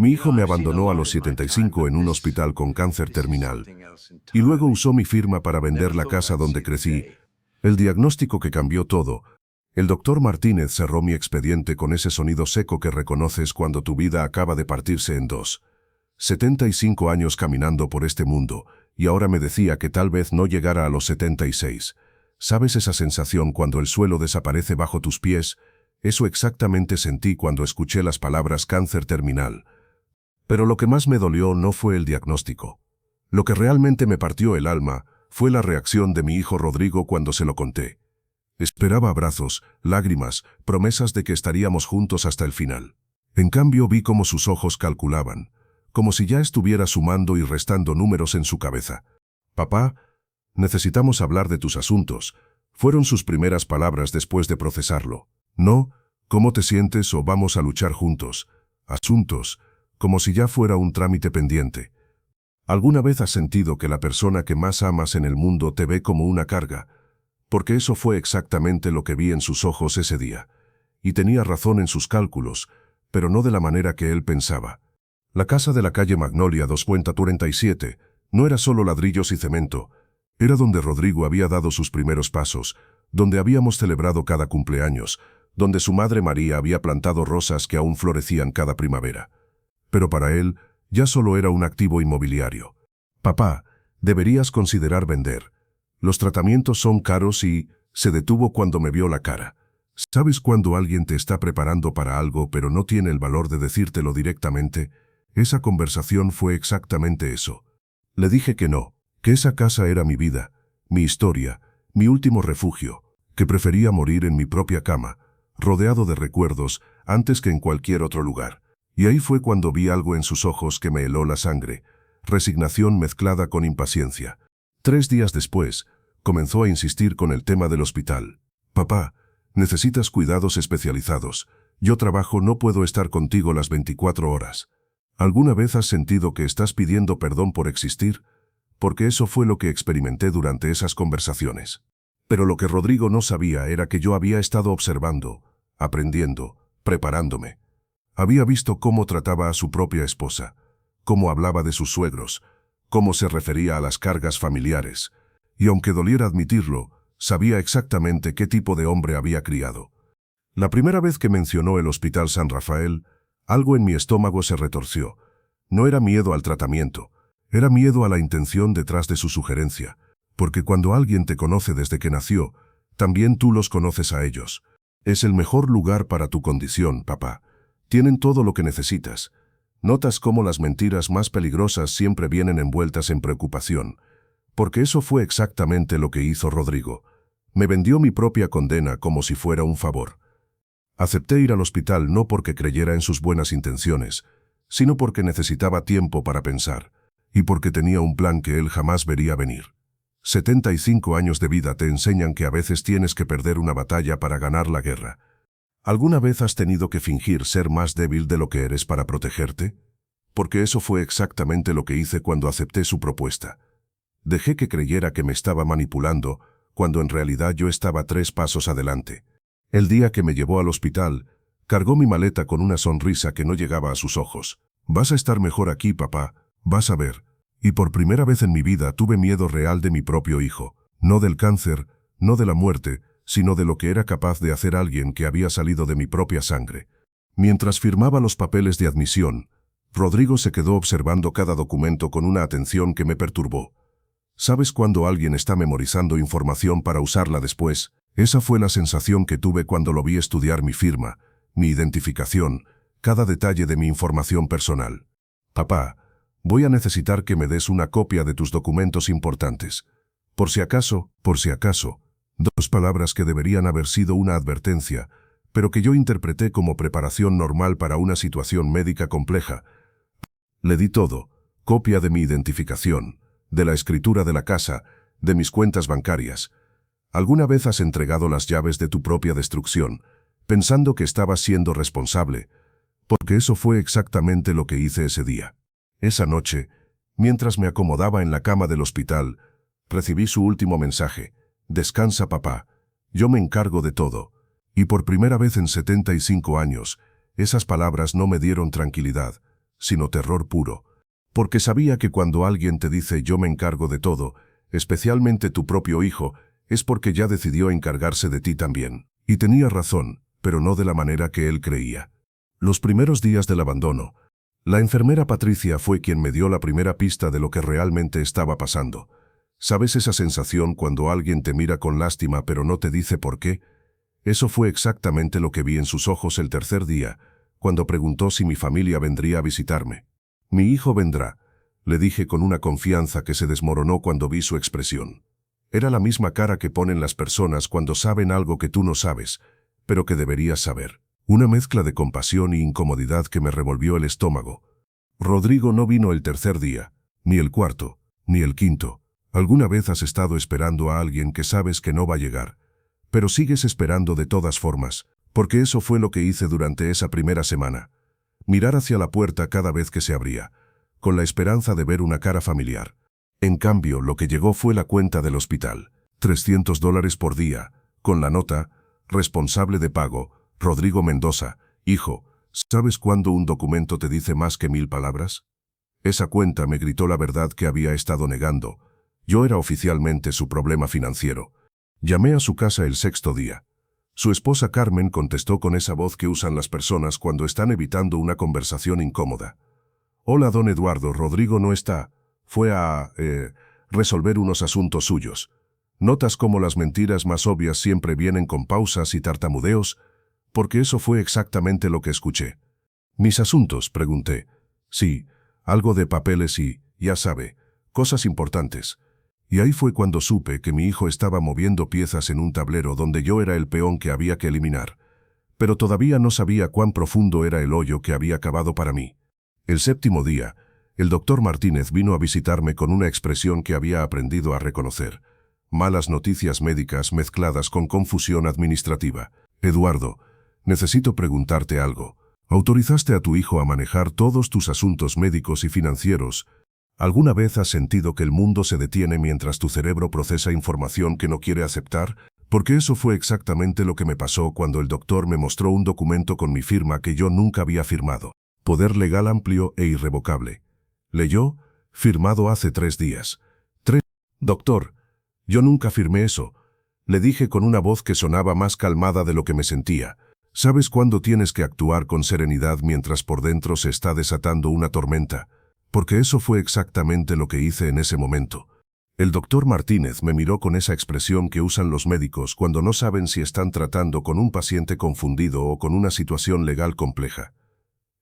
Mi hijo me abandonó a los 75 en un hospital con cáncer terminal y luego usó mi firma para vender la casa donde crecí. El diagnóstico que cambió todo. El doctor Martínez cerró mi expediente con ese sonido seco que reconoces cuando tu vida acaba de partirse en dos. 75 años caminando por este mundo, y ahora me decía que tal vez no llegara a los 76. ¿Sabes esa sensación cuando el suelo desaparece bajo tus pies? Eso exactamente sentí cuando escuché las palabras cáncer terminal. Pero lo que más me dolió no fue el diagnóstico. Lo que realmente me partió el alma fue la reacción de mi hijo Rodrigo cuando se lo conté. Esperaba abrazos, lágrimas, promesas de que estaríamos juntos hasta el final. En cambio vi cómo sus ojos calculaban, como si ya estuviera sumando y restando números en su cabeza. «Papá, necesitamos hablar de tus asuntos», fueron sus primeras palabras después de procesarlo. No, «¿cómo te sientes?» o «vamos a luchar juntos». Asuntos, como si ya fuera un trámite pendiente. ¿Alguna vez has sentido que la persona que más amas en el mundo te ve como una carga? Porque eso fue exactamente lo que vi en sus ojos ese día. Y tenía razón en sus cálculos, pero no de la manera que él pensaba. La casa de la calle Magnolia 247 no era solo ladrillos y cemento, era donde Rodrigo había dado sus primeros pasos, donde habíamos celebrado cada cumpleaños, donde su madre María había plantado rosas que aún florecían cada primavera. Pero para él, ya solo era un activo inmobiliario. «Papá, deberías considerar vender. Los tratamientos son caros y…» se detuvo cuando me vio la cara. ¿Sabes cuando alguien te está preparando para algo pero no tiene el valor de decírtelo directamente? Esa conversación fue exactamente eso. Le dije que no, que esa casa era mi vida, mi historia, mi último refugio, que prefería morir en mi propia cama, rodeado de recuerdos, antes que en cualquier otro lugar. Y ahí fue cuando vi algo en sus ojos que me heló la sangre, resignación mezclada con impaciencia. 3 días después, comenzó a insistir con el tema del hospital. «Papá, necesitas cuidados especializados. Yo trabajo, no puedo estar contigo las 24 horas. ¿Alguna vez has sentido que estás pidiendo perdón por existir?» Porque eso fue lo que experimenté durante esas conversaciones. Pero lo que Rodrigo no sabía era que yo había estado observando, aprendiendo, preparándome. Había visto cómo trataba a su propia esposa, cómo hablaba de sus suegros, cómo se refería a las cargas familiares, y aunque doliera admitirlo, sabía exactamente qué tipo de hombre había criado. La primera vez que mencionó el Hospital San Rafael, algo en mi estómago se retorció. No era miedo al tratamiento, era miedo a la intención detrás de su sugerencia, porque cuando alguien te conoce desde que nació, también tú los conoces a ellos. Es el mejor lugar para tu condición, papá. Tienen todo lo que necesitas. Notas cómo las mentiras más peligrosas siempre vienen envueltas en preocupación. Porque eso fue exactamente lo que hizo Rodrigo. Me vendió mi propia condena como si fuera un favor. Acepté ir al hospital no porque creyera en sus buenas intenciones, sino porque necesitaba tiempo para pensar, y porque tenía un plan que él jamás vería venir. 75 años de vida te enseñan que a veces tienes que perder una batalla para ganar la guerra. ¿Alguna vez has tenido que fingir ser más débil de lo que eres para protegerte? Porque eso fue exactamente lo que hice cuando acepté su propuesta. Dejé que creyera que me estaba manipulando, cuando en realidad yo estaba 3 pasos adelante. El día que me llevó al hospital, cargó mi maleta con una sonrisa que no llegaba a sus ojos. «Vas a estar mejor aquí, papá, vas a ver». Y por primera vez en mi vida tuve miedo real de mi propio hijo, no del cáncer, no de la muerte, sino de lo que era capaz de hacer alguien que había salido de mi propia sangre. Mientras firmaba los papeles de admisión, Rodrigo se quedó observando cada documento con una atención que me perturbó. ¿Sabes cuando alguien está memorizando información para usarla después? Esa fue la sensación que tuve cuando lo vi estudiar mi firma, mi identificación, cada detalle de mi información personal. «Papá, voy a necesitar que me des una copia de tus documentos importantes. Por si acaso, 2 palabras que deberían haber sido una advertencia, pero que yo interpreté como preparación normal para una situación médica compleja. Le di todo, copia de mi identificación, de la escritura de la casa, de mis cuentas bancarias. ¿Alguna vez has entregado las llaves de tu propia destrucción, pensando que estabas siendo responsable? Porque eso fue exactamente lo que hice ese día. Esa noche, mientras me acomodaba en la cama del hospital, recibí su último mensaje. «Descansa, papá. Yo me encargo de todo». Y por primera vez en 75 años, esas palabras no me dieron tranquilidad, sino terror puro. Porque sabía que cuando alguien te dice yo me encargo de todo, especialmente tu propio hijo, es porque ya decidió encargarse de ti también. Y tenía razón, pero no de la manera que él creía. Los primeros días del abandono, la enfermera Patricia fue quien me dio la primera pista de lo que realmente estaba pasando. ¿Sabes esa sensación cuando alguien te mira con lástima pero no te dice por qué? Eso fue exactamente lo que vi en sus ojos el tercer día, cuando preguntó si mi familia vendría a visitarme. Mi hijo vendrá, le dije con una confianza que se desmoronó cuando vi su expresión. Era la misma cara que ponen las personas cuando saben algo que tú no sabes, pero que deberías saber. Una mezcla de compasión y incomodidad que me revolvió el estómago. Rodrigo no vino el tercer día, ni el cuarto, ni el quinto. Alguna vez has estado esperando a alguien que sabes que no va a llegar, pero sigues esperando de todas formas, porque eso fue lo que hice durante esa primera semana. Mirar hacia la puerta cada vez que se abría, con la esperanza de ver una cara familiar. En cambio, lo que llegó fue la cuenta del hospital. $300 por día, con la nota, responsable de pago, Rodrigo Mendoza. Hijo, ¿sabes cuándo un documento te dice más que 1000 palabras? Esa cuenta me gritó la verdad que había estado negando. Yo era oficialmente su problema financiero. Llamé a su casa el sexto día. Su esposa Carmen contestó con esa voz que usan las personas cuando están evitando una conversación incómoda. Hola, don Eduardo, Rodrigo no está. Fue a resolver unos asuntos suyos. ¿Notas cómo las mentiras más obvias siempre vienen con pausas y tartamudeos? Porque eso fue exactamente lo que escuché. ¿Mis asuntos?, pregunté. Sí, algo de papeles y, ya sabe, cosas importantes. Y ahí fue cuando supe que mi hijo estaba moviendo piezas en un tablero donde yo era el peón que había que eliminar. Pero todavía no sabía cuán profundo era el hoyo que había cavado para mí. El séptimo día, el doctor Martínez vino a visitarme con una expresión que había aprendido a reconocer. Malas noticias médicas mezcladas con confusión administrativa. Eduardo, necesito preguntarte algo. Autorizaste a tu hijo a manejar todos tus asuntos médicos y financieros. ¿Alguna vez has sentido que el mundo se detiene mientras tu cerebro procesa información que no quiere aceptar? Porque eso fue exactamente lo que me pasó cuando el doctor me mostró un documento con mi firma que yo nunca había firmado. Poder legal amplio e irrevocable. Leyó, firmado hace 3 días. Doctor, yo nunca firmé eso. Le dije con una voz que sonaba más calmada de lo que me sentía. ¿Sabes cuándo tienes que actuar con serenidad mientras por dentro se está desatando una tormenta? Porque eso fue exactamente lo que hice en ese momento. El doctor Martínez me miró con esa expresión que usan los médicos cuando no saben si están tratando con un paciente confundido o con una situación legal compleja.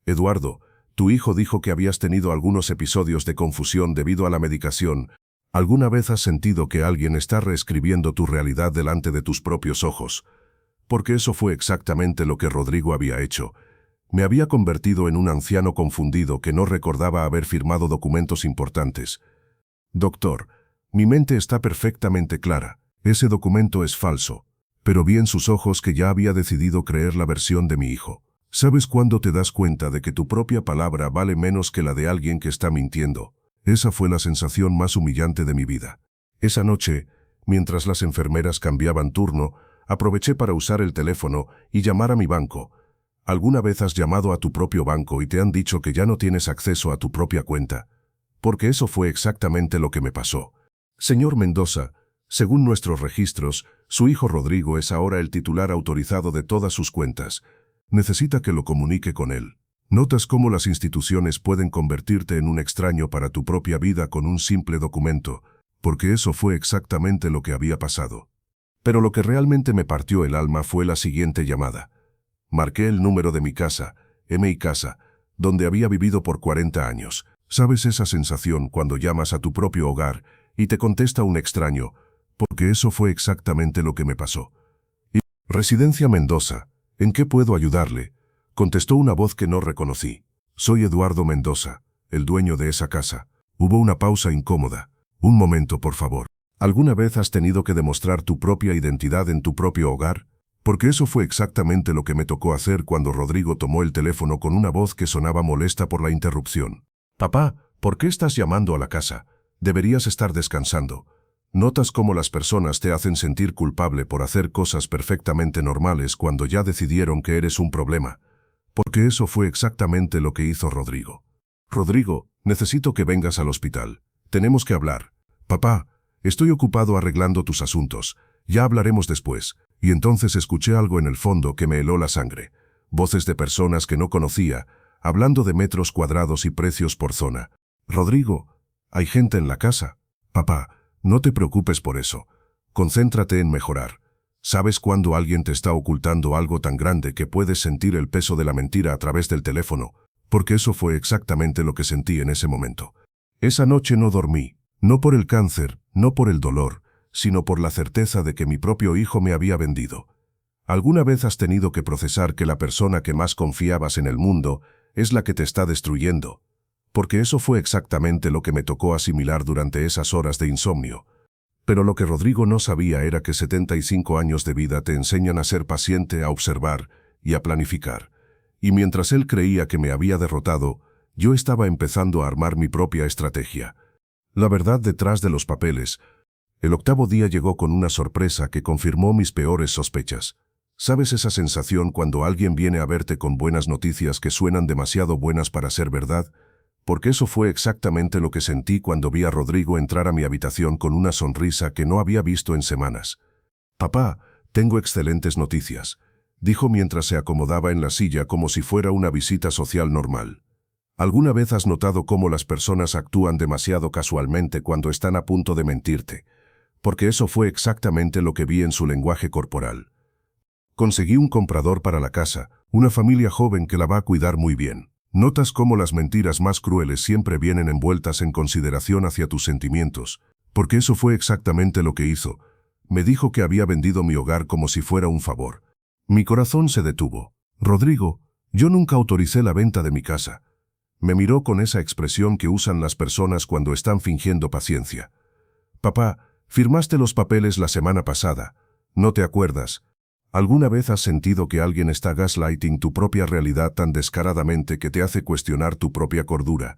Eduardo, tu hijo dijo que habías tenido algunos episodios de confusión debido a la medicación. ¿Alguna vez has sentido que alguien está reescribiendo tu realidad delante de tus propios ojos? Porque eso fue exactamente lo que Rodrigo había hecho. Me había convertido en un anciano confundido que no recordaba haber firmado documentos importantes. Doctor, mi mente está perfectamente clara. Ese documento es falso. Pero vi en sus ojos que ya había decidido creer la versión de mi hijo. ¿Sabes cuándo te das cuenta de que tu propia palabra vale menos que la de alguien que está mintiendo? Esa fue la sensación más humillante de mi vida. Esa noche, mientras las enfermeras cambiaban turno, aproveché para usar el teléfono y llamar a mi banco. ¿Alguna vez has llamado a tu propio banco y te han dicho que ya no tienes acceso a tu propia cuenta? Porque eso fue exactamente lo que me pasó. Señor Mendoza, según nuestros registros, su hijo Rodrigo es ahora el titular autorizado de todas sus cuentas. Necesita que lo comunique con él. ¿Notas cómo las instituciones pueden convertirte en un extraño para tu propia vida con un simple documento? Porque eso fue exactamente lo que había pasado. Pero lo que realmente me partió el alma fue la siguiente llamada. Marqué el número de mi casa, mi casa, donde había vivido por 40 años. ¿Sabes esa sensación cuando llamas a tu propio hogar y te contesta un extraño? Porque eso fue exactamente lo que me pasó. Residencia Mendoza, ¿en qué puedo ayudarle? Contestó una voz que no reconocí. Soy Eduardo Mendoza, el dueño de esa casa. Hubo una pausa incómoda. Un momento, por favor. ¿Alguna vez has tenido que demostrar tu propia identidad en tu propio hogar? Porque eso fue exactamente lo que me tocó hacer cuando Rodrigo tomó el teléfono con una voz que sonaba molesta por la interrupción. Papá, ¿por qué estás llamando a la casa? Deberías estar descansando. ¿Notas cómo las personas te hacen sentir culpable por hacer cosas perfectamente normales cuando ya decidieron que eres un problema? Porque eso fue exactamente lo que hizo Rodrigo. Rodrigo, necesito que vengas al hospital. Tenemos que hablar. Papá, estoy ocupado arreglando tus asuntos. Ya hablaremos después. Y entonces escuché algo en el fondo que me heló la sangre. Voces de personas que no conocía, hablando de metros cuadrados y precios por zona. Rodrigo, hay gente en la casa. Papá, no te preocupes por eso. Concéntrate en mejorar. ¿Sabes cuando alguien te está ocultando algo tan grande que puedes sentir el peso de la mentira a través del teléfono? Porque eso fue exactamente lo que sentí en ese momento. Esa noche no dormí, no por el cáncer, no por el dolor, sino por la certeza de que mi propio hijo me había vendido. ¿Alguna vez has tenido que procesar que la persona que más confiabas en el mundo es la que te está destruyendo? Porque eso fue exactamente lo que me tocó asimilar durante esas horas de insomnio. Pero lo que Rodrigo no sabía era que 75 años de vida te enseñan a ser paciente, a observar y a planificar. Y mientras él creía que me había derrotado, yo estaba empezando a armar mi propia estrategia. La verdad detrás de los papeles. El 8º día llegó con una sorpresa que confirmó mis peores sospechas. ¿Sabes esa sensación cuando alguien viene a verte con buenas noticias que suenan demasiado buenas para ser verdad? Porque eso fue exactamente lo que sentí cuando vi a Rodrigo entrar a mi habitación con una sonrisa que no había visto en semanas. Papá, tengo excelentes noticias, dijo mientras se acomodaba en la silla como si fuera una visita social normal. ¿Alguna vez has notado cómo las personas actúan demasiado casualmente cuando están a punto de mentirte? Porque eso fue exactamente lo que vi en su lenguaje corporal. Conseguí un comprador para la casa, una familia joven que la va a cuidar muy bien. Notas cómo las mentiras más crueles siempre vienen envueltas en consideración hacia tus sentimientos, porque eso fue exactamente lo que hizo. Me dijo que había vendido mi hogar como si fuera un favor. Mi corazón se detuvo. Rodrigo, yo nunca autoricé la venta de mi casa. Me miró con esa expresión que usan las personas cuando están fingiendo paciencia. Papá, firmaste los papeles la semana pasada. ¿No te acuerdas? ¿Alguna vez has sentido que alguien está gaslighting tu propia realidad tan descaradamente que te hace cuestionar tu propia cordura?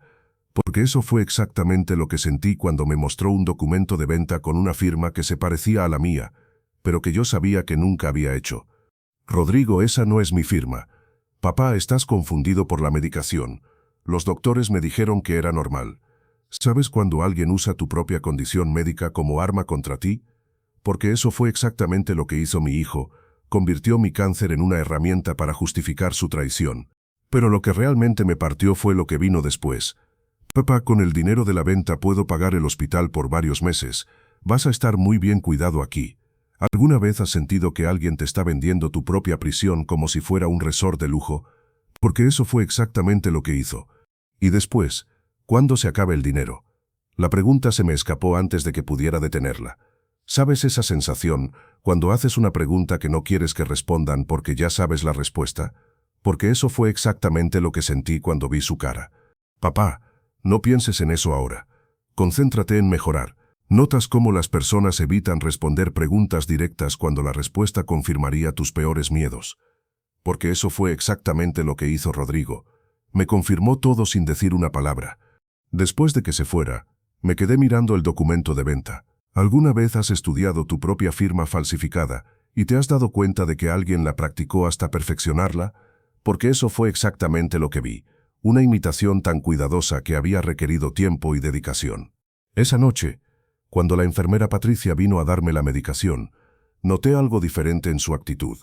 Porque eso fue exactamente lo que sentí cuando me mostró un documento de venta con una firma que se parecía a la mía, pero que yo sabía que nunca había hecho. Rodrigo, esa no es mi firma. Papá, estás confundido por la medicación. Los doctores me dijeron que era normal. ¿Sabes cuando alguien usa tu propia condición médica como arma contra ti? Porque eso fue exactamente lo que hizo mi hijo. Convirtió mi cáncer en una herramienta para justificar su traición. Pero lo que realmente me partió fue lo que vino después. Papá, con el dinero de la venta puedo pagar el hospital por varios meses. Vas a estar muy bien cuidado aquí. ¿Alguna vez has sentido que alguien te está vendiendo tu propia prisión como si fuera un resort de lujo? Porque eso fue exactamente lo que hizo. Y después, ¿cuándo se acaba el dinero? La pregunta se me escapó antes de que pudiera detenerla. ¿Sabes esa sensación cuando haces una pregunta que no quieres que respondan porque ya sabes la respuesta? Porque eso fue exactamente lo que sentí cuando vi su cara. Papá, no pienses en eso ahora. Concéntrate en mejorar. ¿Notas cómo las personas evitan responder preguntas directas cuando la respuesta confirmaría tus peores miedos? Porque eso fue exactamente lo que hizo Rodrigo. Me confirmó todo sin decir una palabra. Después de que se fuera, me quedé mirando el documento de venta. ¿Alguna vez has estudiado tu propia firma falsificada y te has dado cuenta de que alguien la practicó hasta perfeccionarla? Porque eso fue exactamente lo que vi, una imitación tan cuidadosa que había requerido tiempo y dedicación. Esa noche, cuando la enfermera Patricia vino a darme la medicación, noté algo diferente en su actitud.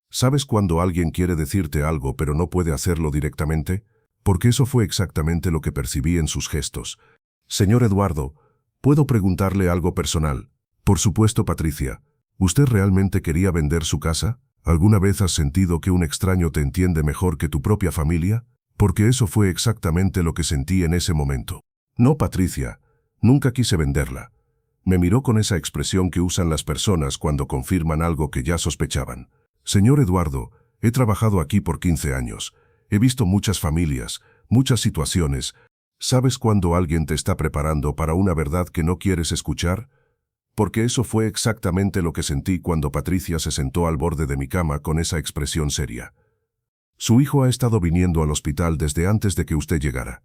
¿Sabes cuando alguien quiere decirte algo pero no puede hacerlo directamente? Porque eso fue exactamente lo que percibí en sus gestos. Señor Eduardo, ¿puedo preguntarle algo personal? Por supuesto, Patricia. ¿Usted realmente quería vender su casa? ¿Alguna vez has sentido que un extraño te entiende mejor que tu propia familia? Porque eso fue exactamente lo que sentí en ese momento. No, Patricia. Nunca quise venderla. Me miró con esa expresión que usan las personas cuando confirman algo que ya sospechaban. Señor Eduardo, he trabajado aquí por 15 años. He visto muchas familias, muchas situaciones. ¿Sabes cuando alguien te está preparando para una verdad que no quieres escuchar? Porque eso fue exactamente lo que sentí cuando Patricia se sentó al borde de mi cama con esa expresión seria. Su hijo ha estado viniendo al hospital desde antes de que usted llegara,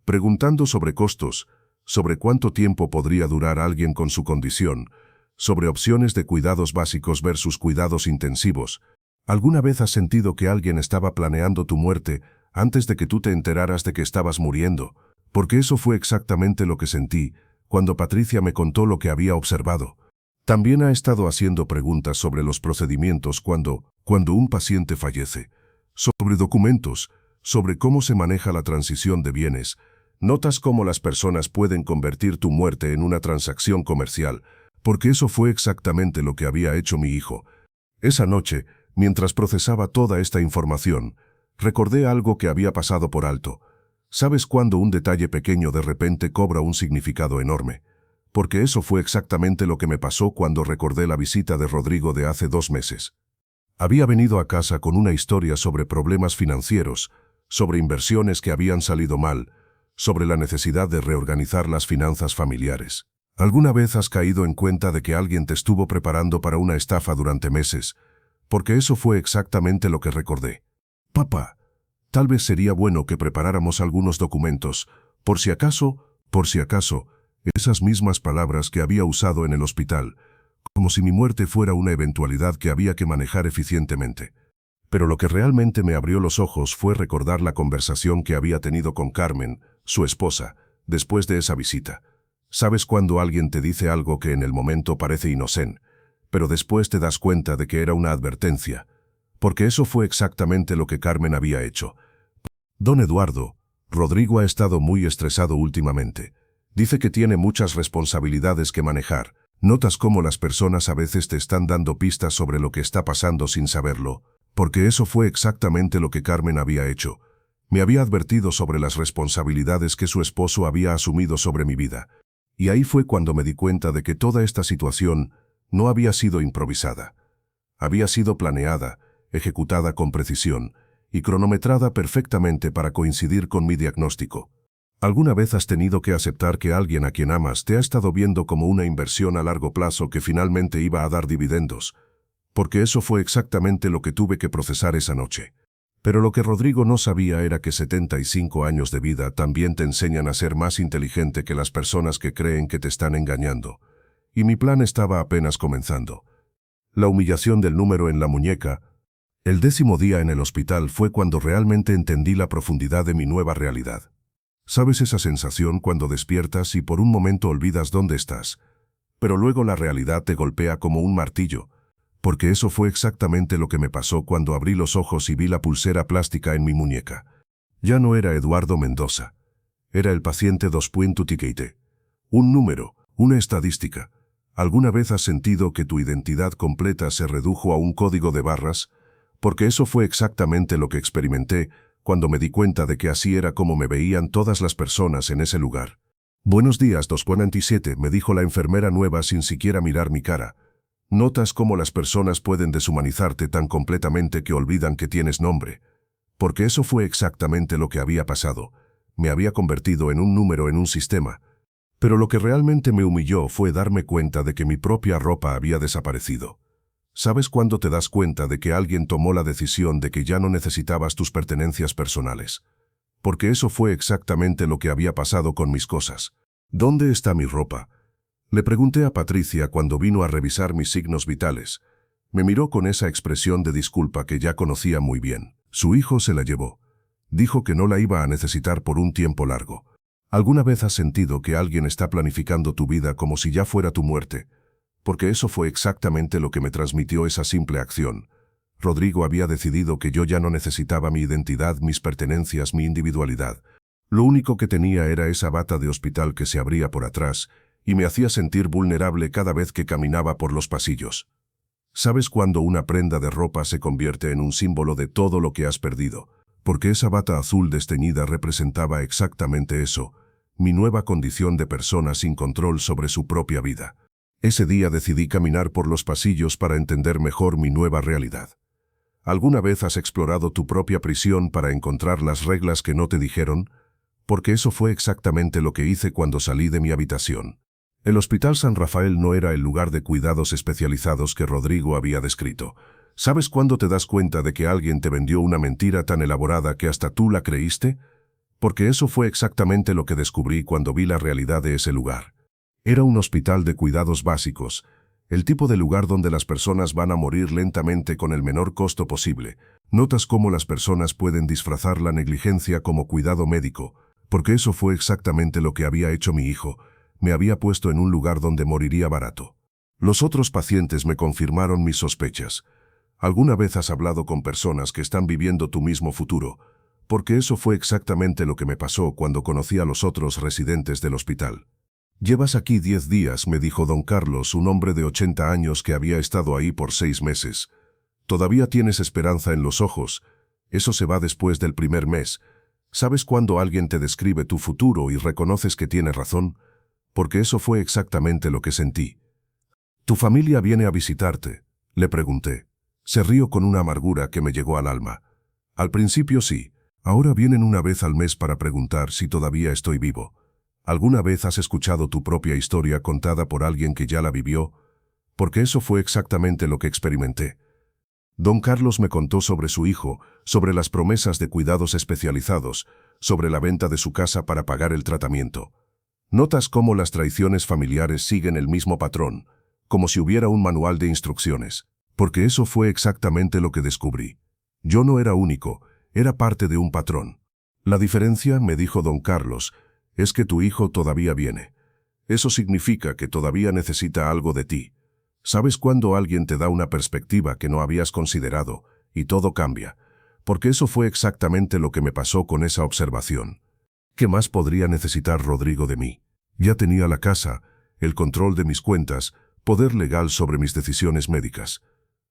preguntando sobre costos, sobre cuánto tiempo podría durar alguien con su condición, sobre opciones de cuidados básicos versus cuidados intensivos. ¿Alguna vez has sentido que alguien estaba planeando tu muerte antes de que tú te enteraras de que estabas muriendo, porque eso fue exactamente lo que sentí cuando Patricia me contó lo que había observado. También ha estado haciendo preguntas sobre los procedimientos cuando un paciente fallece, sobre documentos, sobre cómo se maneja la transición de bienes. Notas cómo las personas pueden convertir tu muerte en una transacción comercial, porque eso fue exactamente lo que había hecho mi hijo. Esa noche, mientras procesaba toda esta información, recordé algo que había pasado por alto. ¿Sabes cuándo un detalle pequeño de repente cobra un significado enorme? Porque eso fue exactamente lo que me pasó cuando recordé la visita de Rodrigo de hace 2 meses. Había venido a casa con una historia sobre problemas financieros, sobre inversiones que habían salido mal, sobre la necesidad de reorganizar las finanzas familiares. ¿Alguna vez has caído en cuenta de que alguien te estuvo preparando para una estafa durante meses? Porque eso fue exactamente lo que recordé. Papá, tal vez sería bueno que preparáramos algunos documentos, por si acaso, esas mismas palabras que había usado en el hospital, como si mi muerte fuera una eventualidad que había que manejar eficientemente. Pero lo que realmente me abrió los ojos fue recordar la conversación que había tenido con Carmen, su esposa, después de esa visita. ¿Sabes cuando alguien te dice algo que en el momento parece inocente, pero después te das cuenta de que era una advertencia? Porque eso fue exactamente lo que Carmen había hecho. Don Eduardo, Rodrigo ha estado muy estresado últimamente. Dice que tiene muchas responsabilidades que manejar. Notas cómo las personas a veces te están dando pistas sobre lo que está pasando sin saberlo, porque eso fue exactamente lo que Carmen había hecho. Me había advertido sobre las responsabilidades que su esposo había asumido sobre mi vida. Y ahí fue cuando me di cuenta de que toda esta situación no había sido improvisada. Había sido planeada, ejecutada con precisión y cronometrada perfectamente para coincidir con mi diagnóstico. ¿Alguna vez has tenido que aceptar que alguien a quien amas te ha estado viendo como una inversión a largo plazo que finalmente iba a dar dividendos? Porque eso fue exactamente lo que tuve que procesar esa noche. Pero lo que Rodrigo no sabía era que 75 años de vida también te enseñan a ser más inteligente que las personas que creen que te están engañando. Y mi plan estaba apenas comenzando. La humillación del número en la muñeca. El 10º día en el hospital fue cuando realmente entendí la profundidad de mi nueva realidad. ¿Sabes esa sensación cuando despiertas y por un momento olvidas dónde estás? Pero luego la realidad te golpea como un martillo. Porque eso fue exactamente lo que me pasó cuando abrí los ojos y vi la pulsera plástica en mi muñeca. Ya no era Eduardo Mendoza. Era el paciente 2.Tiquete. Un número, una estadística. ¿Alguna vez has sentido que tu identidad completa se redujo a un código de barras? Porque eso fue exactamente lo que experimenté cuando me di cuenta de que así era como me veían todas las personas en ese lugar. Buenos días, 247, me dijo la enfermera nueva sin siquiera mirar mi cara. Notas cómo las personas pueden deshumanizarte tan completamente que olvidan que tienes nombre. Porque eso fue exactamente lo que había pasado. Me había convertido en un número en un sistema. Pero lo que realmente me humilló fue darme cuenta de que mi propia ropa había desaparecido. ¿Sabes cuándo te das cuenta de que alguien tomó la decisión de que ya no necesitabas tus pertenencias personales? Porque eso fue exactamente lo que había pasado con mis cosas. ¿Dónde está mi ropa? Le pregunté a Patricia cuando vino a revisar mis signos vitales. Me miró con esa expresión de disculpa que ya conocía muy bien. Su hijo se la llevó. Dijo que no la iba a necesitar por un tiempo largo. ¿Alguna vez has sentido que alguien está planificando tu vida como si ya fuera tu muerte? Porque eso fue exactamente lo que me transmitió esa simple acción. Rodrigo había decidido que yo ya no necesitaba mi identidad, mis pertenencias, mi individualidad. Lo único que tenía era esa bata de hospital que se abría por atrás y me hacía sentir vulnerable cada vez que caminaba por los pasillos. ¿Sabes cuándo una prenda de ropa se convierte en un símbolo de todo lo que has perdido? Porque esa bata azul desteñida representaba exactamente eso, mi nueva condición de persona sin control sobre su propia vida. Ese día decidí caminar por los pasillos para entender mejor mi nueva realidad. ¿Alguna vez has explorado tu propia prisión para encontrar las reglas que no te dijeron? Porque eso fue exactamente lo que hice cuando salí de mi habitación. El Hospital San Rafael no era el lugar de cuidados especializados que Rodrigo había descrito. ¿Sabes cuándo te das cuenta de que alguien te vendió una mentira tan elaborada que hasta tú la creíste? Porque eso fue exactamente lo que descubrí cuando vi la realidad de ese lugar. Era un hospital de cuidados básicos. El tipo de lugar donde las personas van a morir lentamente con el menor costo posible. Notas cómo las personas pueden disfrazar la negligencia como cuidado médico, porque eso fue exactamente lo que había hecho mi hijo. Me había puesto en un lugar donde moriría barato. Los otros pacientes me confirmaron mis sospechas. ¿Alguna vez has hablado con personas que están viviendo tu mismo futuro? Porque eso fue exactamente lo que me pasó cuando conocí a los otros residentes del hospital. Llevas aquí 10 días, me dijo don Carlos, un hombre de 80 años que había estado ahí por 6 meses. Todavía tienes esperanza en los ojos. Eso se va después del primer mes. ¿Sabes cuando alguien te describe tu futuro y reconoces que tiene razón? Porque eso fue exactamente lo que sentí. ¿Tu familia viene a visitarte?, le pregunté. Se rió con una amargura que me llegó al alma. Al principio sí. Ahora vienen una vez al mes para preguntar si todavía estoy vivo. ¿Alguna vez has escuchado tu propia historia contada por alguien que ya la vivió? Porque eso fue exactamente lo que experimenté. Don Carlos me contó sobre su hijo, sobre las promesas de cuidados especializados, sobre la venta de su casa para pagar el tratamiento. Notas cómo las traiciones familiares siguen el mismo patrón, como si hubiera un manual de instrucciones. Porque eso fue exactamente lo que descubrí. Yo no era único, era parte de un patrón. La diferencia, me dijo don Carlos, es que tu hijo todavía viene. Eso significa que todavía necesita algo de ti. ¿Sabes cuando alguien te da una perspectiva que no habías considerado y todo cambia? Porque eso fue exactamente lo que me pasó con esa observación. ¿Qué más podría necesitar Rodrigo de mí? Ya tenía la casa, el control de mis cuentas, poder legal sobre mis decisiones médicas.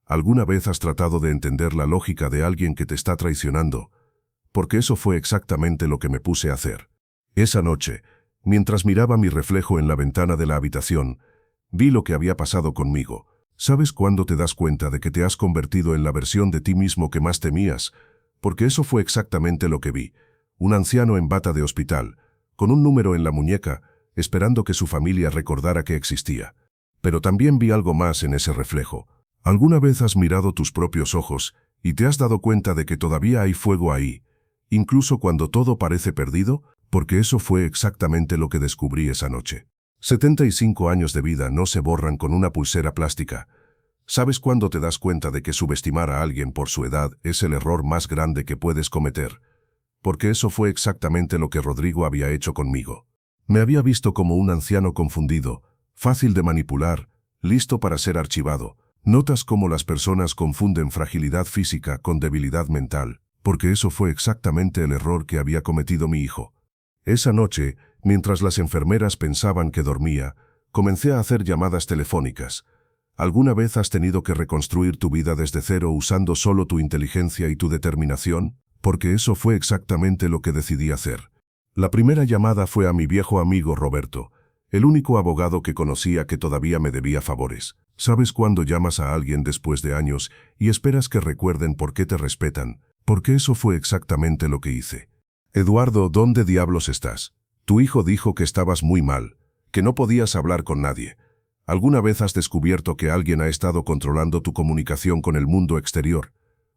¿Alguna vez has tratado de entender la lógica de alguien que te está traicionando? Porque eso fue exactamente lo que me puse a hacer. Esa noche, mientras miraba mi reflejo en la ventana de la habitación, vi lo que había pasado conmigo. ¿Sabes cuándo te das cuenta de que te has convertido en la versión de ti mismo que más temías? Porque eso fue exactamente lo que vi. Un anciano en bata de hospital, con un número en la muñeca, esperando que su familia recordara que existía. Pero también vi algo más en ese reflejo. ¿Alguna vez has mirado tus propios ojos y te has dado cuenta de que todavía hay fuego ahí, incluso cuando todo parece perdido? Porque eso fue exactamente lo que descubrí esa noche. 75 años de vida no se borran con una pulsera plástica. ¿Sabes cuándo te das cuenta de que subestimar a alguien por su edad es el error más grande que puedes cometer? Porque eso fue exactamente lo que Rodrigo había hecho conmigo. Me había visto como un anciano confundido, fácil de manipular, listo para ser archivado. Notas cómo las personas confunden fragilidad física con debilidad mental, porque eso fue exactamente el error que había cometido mi hijo. Esa noche, mientras las enfermeras pensaban que dormía, comencé a hacer llamadas telefónicas. ¿Alguna vez has tenido que reconstruir tu vida desde cero usando solo tu inteligencia y tu determinación? Porque eso fue exactamente lo que decidí hacer. La primera llamada fue a mi viejo amigo Roberto, el único abogado que conocía que todavía me debía favores. ¿Sabes cuándo llamas a alguien después de años y esperas que recuerden por qué te respetan? Porque eso fue exactamente lo que hice. Eduardo, ¿dónde diablos estás? Tu hijo dijo que estabas muy mal, que no podías hablar con nadie. ¿Alguna vez has descubierto que alguien ha estado controlando tu comunicación con el mundo exterior?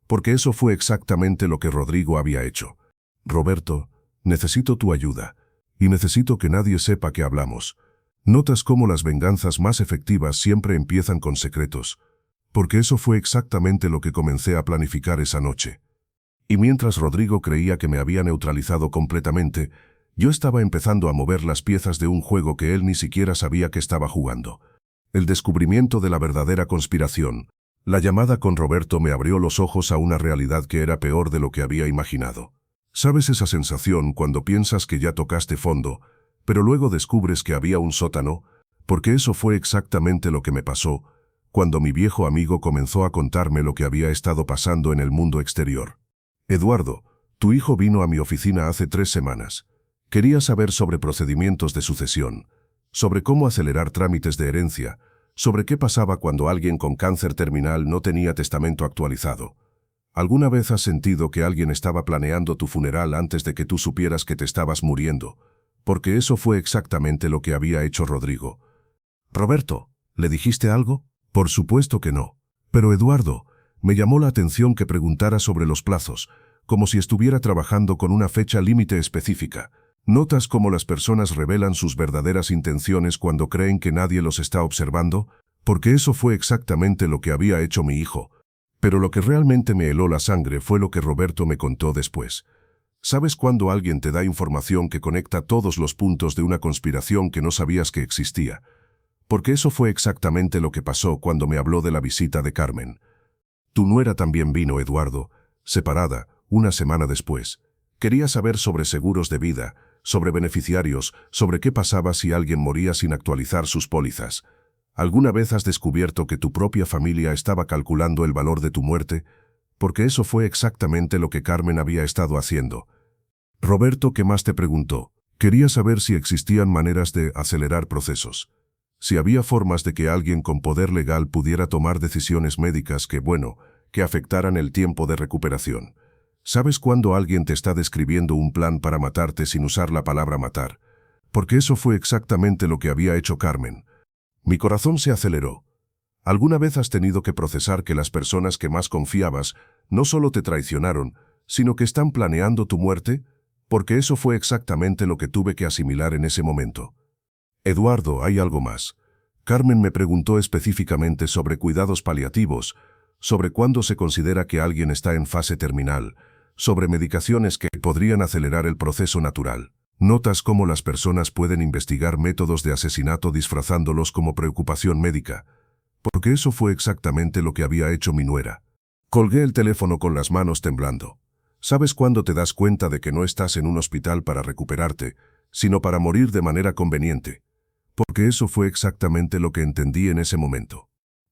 Porque eso fue exactamente lo que Rodrigo había hecho. Roberto, necesito tu ayuda, y necesito que nadie sepa que hablamos. Notas cómo las venganzas más efectivas siempre empiezan con secretos, porque eso fue exactamente lo que comencé a planificar esa noche. Y mientras Rodrigo creía que me había neutralizado completamente, yo estaba empezando a mover las piezas de un juego que él ni siquiera sabía que estaba jugando. El descubrimiento de la verdadera conspiración. La llamada con Roberto me abrió los ojos a una realidad que era peor de lo que había imaginado. ¿Sabes esa sensación cuando piensas que ya tocaste fondo, pero luego descubres que había un sótano? Porque eso fue exactamente lo que me pasó cuando mi viejo amigo comenzó a contarme lo que había estado pasando en el mundo exterior. Eduardo, tu hijo vino a mi oficina hace 3 semanas. Quería saber sobre procedimientos de sucesión, sobre cómo acelerar trámites de herencia, sobre qué pasaba cuando alguien con cáncer terminal no tenía testamento actualizado. ¿Alguna vez has sentido que alguien estaba planeando tu funeral antes de que tú supieras que te estabas muriendo? Porque eso fue exactamente lo que había hecho Rodrigo. Roberto, ¿le dijiste algo? Por supuesto que no. Pero Eduardo, me llamó la atención que preguntara sobre los plazos, como si estuviera trabajando con una fecha límite específica. ¿Notas cómo las personas revelan sus verdaderas intenciones cuando creen que nadie los está observando? porque eso fue exactamente lo que había hecho mi hijo. Pero lo que realmente me heló la sangre fue lo que Roberto me contó después. ¿Sabes cuando alguien te da información que conecta todos los puntos de una conspiración que no sabías que existía? Porque eso fue exactamente lo que pasó cuando me habló de la visita de Carmen. Tu nuera también vino, Eduardo, separada, una semana después. Quería saber sobre seguros de vida, sobre beneficiarios, sobre qué pasaba si alguien moría sin actualizar sus pólizas. ¿Alguna vez has descubierto que tu propia familia estaba calculando el valor de tu muerte? Porque eso fue exactamente lo que Carmen había estado haciendo. Roberto, ¿qué más te preguntó? Quería saber si existían maneras de acelerar procesos. Si había formas de que alguien con poder legal pudiera tomar decisiones médicas que afectaran el tiempo de recuperación. ¿Sabes cuando alguien te está describiendo un plan para matarte sin usar la palabra matar? Porque eso fue exactamente lo que había hecho Carmen. Mi corazón se aceleró. ¿Alguna vez has tenido que procesar que las personas que más confiabas no solo te traicionaron, sino que están planeando tu muerte? Porque eso fue exactamente lo que tuve que asimilar en ese momento. Eduardo, hay algo más. Carmen me preguntó específicamente sobre cuidados paliativos, sobre cuándo se considera que alguien está en fase terminal, sobre medicaciones que podrían acelerar el proceso natural. Notas cómo las personas pueden investigar métodos de asesinato disfrazándolos como preocupación médica, porque eso fue exactamente lo que había hecho mi nuera. Colgué el teléfono con las manos temblando. ¿Sabes cuándo te das cuenta de que no estás en un hospital para recuperarte, sino para morir de manera conveniente? Porque eso fue exactamente lo que entendí en ese momento.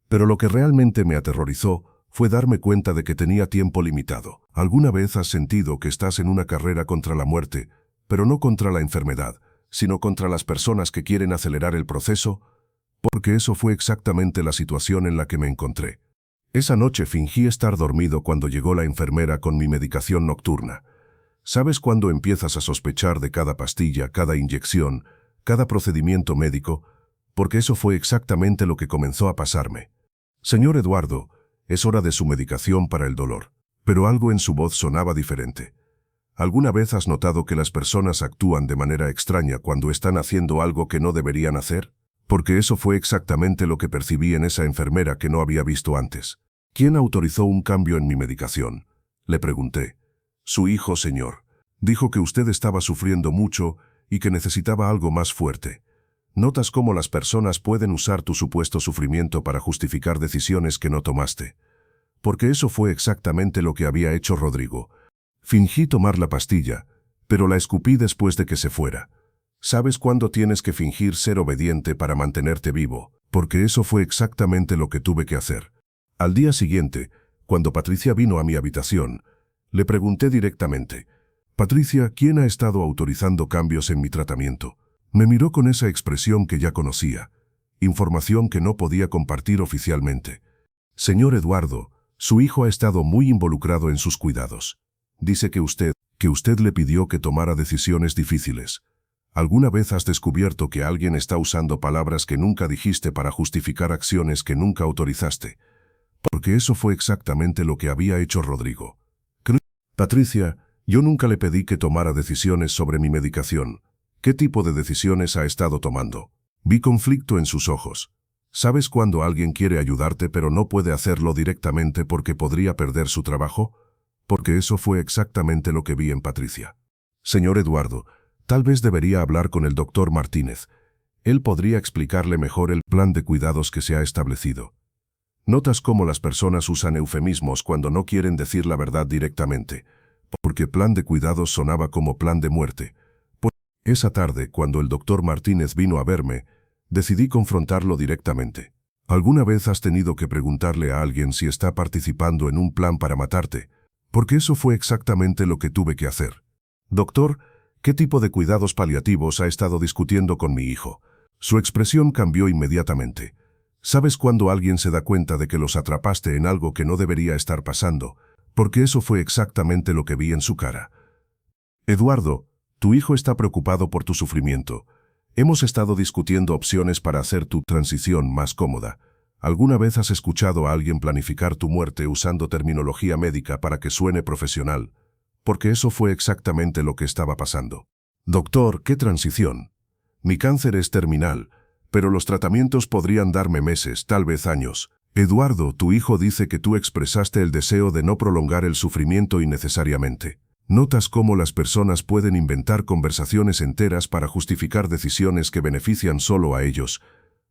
Pero lo que realmente me aterrorizó fue darme cuenta de que tenía tiempo limitado. ¿Alguna vez has sentido que estás en una carrera contra la muerte, pero no contra la enfermedad, sino contra las personas que quieren acelerar el proceso? Porque eso fue exactamente la situación en la que me encontré. Esa noche fingí estar dormido cuando llegó la enfermera con mi medicación nocturna. ¿Sabes cuándo empiezas a sospechar de cada pastilla, cada inyección, cada procedimiento médico? Porque eso fue exactamente lo que comenzó a pasarme. Señor Eduardo, es hora de su medicación para el dolor. Pero algo en su voz sonaba diferente. ¿Alguna vez has notado que las personas actúan de manera extraña cuando están haciendo algo que no deberían hacer? Porque eso fue exactamente lo que percibí en esa enfermera que no había visto antes. ¿Quién autorizó un cambio en mi medicación? Le pregunté. Su hijo, señor. Dijo que usted estaba sufriendo mucho y que necesitaba algo más fuerte. Notas cómo las personas pueden usar tu supuesto sufrimiento para justificar decisiones que no tomaste. Porque eso fue exactamente lo que había hecho Rodrigo. Fingí tomar la pastilla, pero la escupí después de que se fuera. ¿Sabes cuándo tienes que fingir ser obediente para mantenerte vivo? Porque eso fue exactamente lo que tuve que hacer. Al día siguiente, cuando Patricia vino a mi habitación, le pregunté directamente, «Patricia, ¿quién ha estado autorizando cambios en mi tratamiento?» Me miró con esa expresión que ya conocía, información que no podía compartir oficialmente. «Señor Eduardo, su hijo ha estado muy involucrado en sus cuidados. Dice que usted le pidió que tomara decisiones difíciles. ¿Alguna vez has descubierto que alguien está usando palabras que nunca dijiste para justificar acciones que nunca autorizaste? Porque eso fue exactamente lo que había hecho Rodrigo. Patricia, yo nunca le pedí que tomara decisiones sobre mi medicación. ¿Qué tipo de decisiones ha estado tomando? Vi conflicto en sus ojos. ¿Sabes cuando alguien quiere ayudarte pero no puede hacerlo directamente porque podría perder su trabajo? Porque eso fue exactamente lo que vi en Patricia. Señor Eduardo, tal vez debería hablar con el doctor Martínez. Él podría explicarle mejor el plan de cuidados que se ha establecido. Notas cómo las personas usan eufemismos cuando no quieren decir la verdad directamente, porque plan de cuidados sonaba como plan de muerte. Esa tarde, cuando el doctor Martínez vino a verme, decidí confrontarlo directamente. ¿Alguna vez has tenido que preguntarle a alguien si está participando en un plan para matarte? Porque eso fue exactamente lo que tuve que hacer. Doctor, ¿qué tipo de cuidados paliativos ha estado discutiendo con mi hijo? Su expresión cambió inmediatamente. ¿Sabes cuando alguien se da cuenta de que los atrapaste en algo que no debería estar pasando? Porque eso fue exactamente lo que vi en su cara. Eduardo, tu hijo está preocupado por tu sufrimiento. Hemos estado discutiendo opciones para hacer tu transición más cómoda. ¿Alguna vez has escuchado a alguien planificar tu muerte usando terminología médica para que suene profesional? Porque eso fue exactamente lo que estaba pasando. Doctor, ¿qué transición? Mi cáncer es terminal, pero los tratamientos podrían darme meses, tal vez años. Eduardo, tu hijo dice que tú expresaste el deseo de no prolongar el sufrimiento innecesariamente. Notas cómo las personas pueden inventar conversaciones enteras para justificar decisiones que benefician solo a ellos,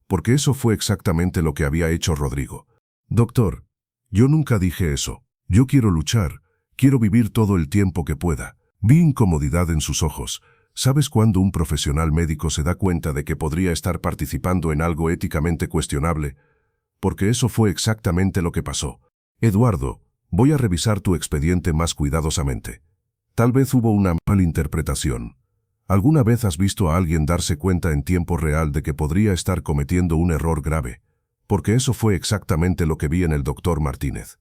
porque eso fue exactamente lo que había hecho Rodrigo. Doctor, yo nunca dije eso. Yo quiero luchar, quiero vivir todo el tiempo que pueda. Vi incomodidad en sus ojos. ¿Sabes cuándo un profesional médico se da cuenta de que podría estar participando en algo éticamente cuestionable? Porque eso fue exactamente lo que pasó. Eduardo, voy a revisar tu expediente más cuidadosamente. Tal vez hubo una malinterpretación. ¿Alguna vez has visto a alguien darse cuenta en tiempo real de que podría estar cometiendo un error grave? Porque eso fue exactamente lo que vi en el doctor Martínez.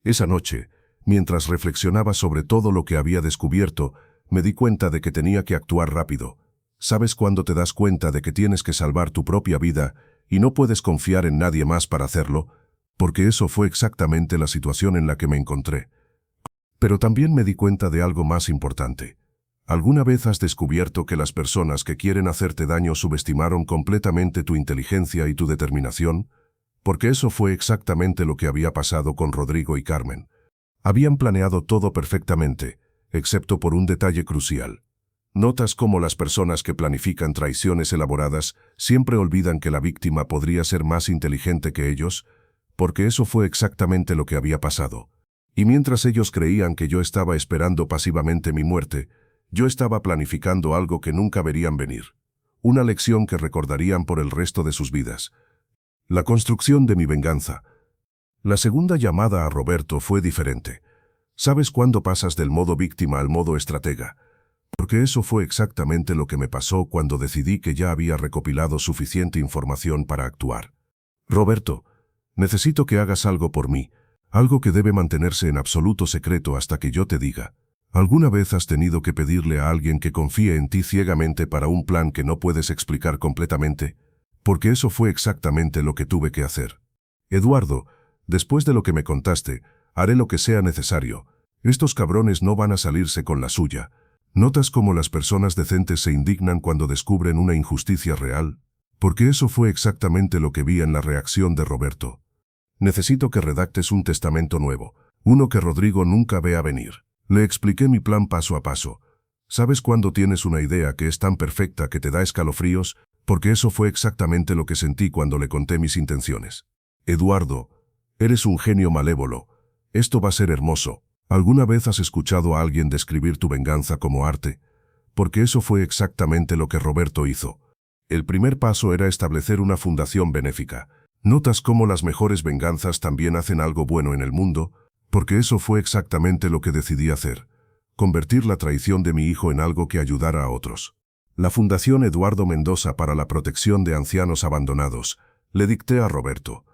Esa noche, mientras reflexionaba sobre todo lo que había descubierto, me di cuenta de que tenía que actuar rápido. ¿Sabes cuándo te das cuenta de que tienes que salvar tu propia vida y no puedes confiar en nadie más para hacerlo? Porque eso fue exactamente la situación en la que me encontré. Pero también me di cuenta de algo más importante. ¿Alguna vez has descubierto que las personas que quieren hacerte daño subestimaron completamente tu inteligencia y tu determinación? Porque eso fue exactamente lo que había pasado con Rodrigo y Carmen. Habían planeado todo perfectamente, excepto por un detalle crucial. ¿Notas cómo las personas que planifican traiciones elaboradas siempre olvidan que la víctima podría ser más inteligente que ellos? Porque eso fue exactamente lo que había pasado. Y mientras ellos creían que yo estaba esperando pasivamente mi muerte, yo estaba planificando algo que nunca verían venir. Una lección que recordarían por el resto de sus vidas. La construcción de mi venganza. La segunda llamada a Roberto fue diferente. ¿Sabes cuándo pasas del modo víctima al modo estratega? Porque eso fue exactamente lo que me pasó cuando decidí que ya había recopilado suficiente información para actuar. Roberto, necesito que hagas algo por mí, algo que debe mantenerse en absoluto secreto hasta que yo te diga. ¿Alguna vez has tenido que pedirle a alguien que confíe en ti ciegamente para un plan que no puedes explicar completamente? Porque eso fue exactamente lo que tuve que hacer. Eduardo, después de lo que me contaste, haré lo que sea necesario. Estos cabrones no van a salirse con la suya. ¿Notas cómo las personas decentes se indignan cuando descubren una injusticia real? Porque eso fue exactamente lo que vi en la reacción de Roberto. Necesito que redactes un testamento nuevo, uno que Rodrigo nunca vea venir. Le expliqué mi plan paso a paso. ¿Sabes cuándo tienes una idea que es tan perfecta que te da escalofríos? Porque eso fue exactamente lo que sentí cuando le conté mis intenciones. Eduardo, eres un genio malévolo. Esto va a ser hermoso. ¿Alguna vez has escuchado a alguien describir tu venganza como arte? Porque eso fue exactamente lo que Roberto hizo. El primer paso era establecer una fundación benéfica. ¿Notas cómo las mejores venganzas también hacen algo bueno en el mundo? Porque eso fue exactamente lo que decidí hacer. Convertir la traición de mi hijo en algo que ayudara a otros. La Fundación Eduardo Mendoza para la Protección de Ancianos Abandonados. Le dicté a Roberto.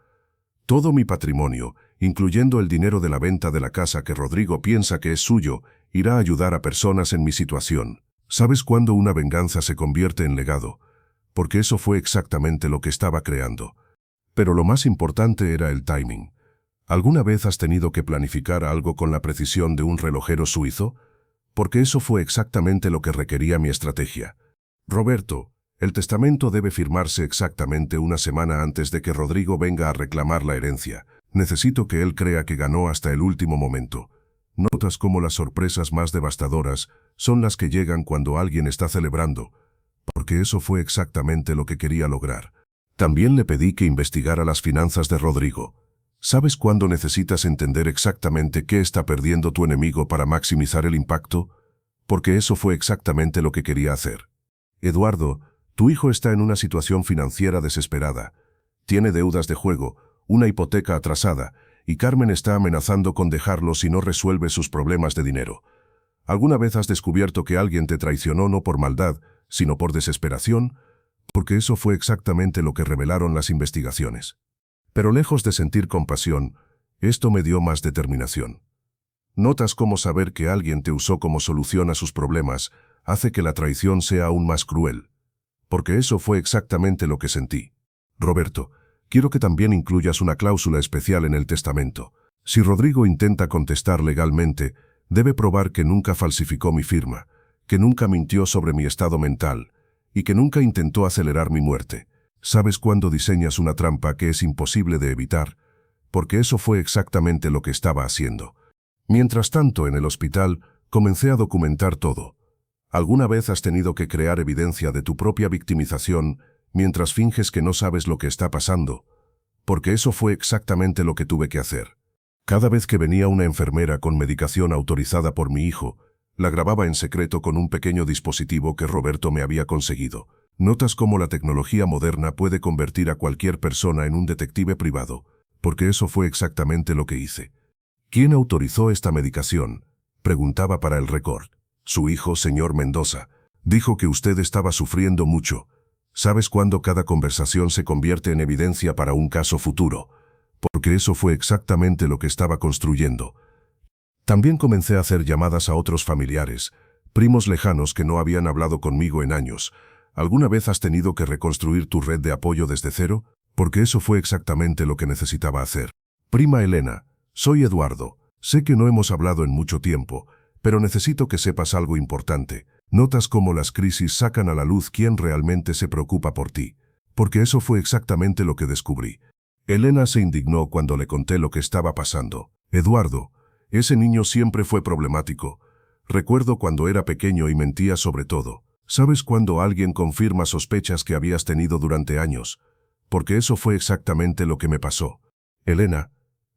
Todo mi patrimonio, incluyendo el dinero de la venta de la casa que Rodrigo piensa que es suyo, irá a ayudar a personas en mi situación. ¿Sabes cuándo una venganza se convierte en legado? Porque eso fue exactamente lo que estaba creando. Pero lo más importante era el timing. ¿Alguna vez has tenido que planificar algo con la precisión de un relojero suizo? Porque eso fue exactamente lo que requería mi estrategia. Roberto, el testamento debe firmarse exactamente una semana antes de que Rodrigo venga a reclamar la herencia. Necesito que él crea que ganó hasta el último momento. Notas cómo las sorpresas más devastadoras son las que llegan cuando alguien está celebrando, porque eso fue exactamente lo que quería lograr. También le pedí que investigara las finanzas de Rodrigo. ¿Sabes cuándo necesitas entender exactamente qué está perdiendo tu enemigo para maximizar el impacto? Porque eso fue exactamente lo que quería hacer. Eduardo, tu hijo está en una situación financiera desesperada. Tiene deudas de juego, una hipoteca atrasada, y Carmen está amenazando con dejarlo si no resuelve sus problemas de dinero. ¿Alguna vez has descubierto que alguien te traicionó no por maldad, sino por desesperación? Porque eso fue exactamente lo que revelaron las investigaciones. Pero lejos de sentir compasión, esto me dio más determinación. Notas cómo saber que alguien te usó como solución a sus problemas hace que la traición sea aún más cruel. Porque eso fue exactamente lo que sentí. Roberto, quiero que también incluyas una cláusula especial en el testamento. Si Rodrigo intenta contestar legalmente, debe probar que nunca falsificó mi firma, que nunca mintió sobre mi estado mental y que nunca intentó acelerar mi muerte. ¿Sabes cuándo diseñas una trampa que es imposible de evitar? Porque eso fue exactamente lo que estaba haciendo. Mientras tanto, en el hospital, comencé a documentar todo. ¿Alguna vez has tenido que crear evidencia de tu propia victimización mientras finges que no sabes lo que está pasando? Porque eso fue exactamente lo que tuve que hacer. Cada vez que venía una enfermera con medicación autorizada por mi hijo, la grababa en secreto con un pequeño dispositivo que Roberto me había conseguido. Notas cómo la tecnología moderna puede convertir a cualquier persona en un detective privado, porque eso fue exactamente lo que hice. ¿Quién autorizó esta medicación? Preguntaba para el récord. Su hijo, señor Mendoza, dijo que usted estaba sufriendo mucho. ¿Sabes cuándo cada conversación se convierte en evidencia para un caso futuro? Porque eso fue exactamente lo que estaba construyendo. También comencé a hacer llamadas a otros familiares, primos lejanos que no habían hablado conmigo en años. ¿Alguna vez has tenido que reconstruir tu red de apoyo desde cero? Porque eso fue exactamente lo que necesitaba hacer. Prima Elena, soy Eduardo. Sé que no hemos hablado en mucho tiempo, pero necesito que sepas algo importante. Notas cómo las crisis sacan a la luz quién realmente se preocupa por ti. Porque eso fue exactamente lo que descubrí. Elena se indignó cuando le conté lo que estaba pasando. Eduardo, ese niño siempre fue problemático. Recuerdo cuando era pequeño y mentía sobre todo. ¿Sabes cuando alguien confirma sospechas que habías tenido durante años? Porque eso fue exactamente lo que me pasó. Elena,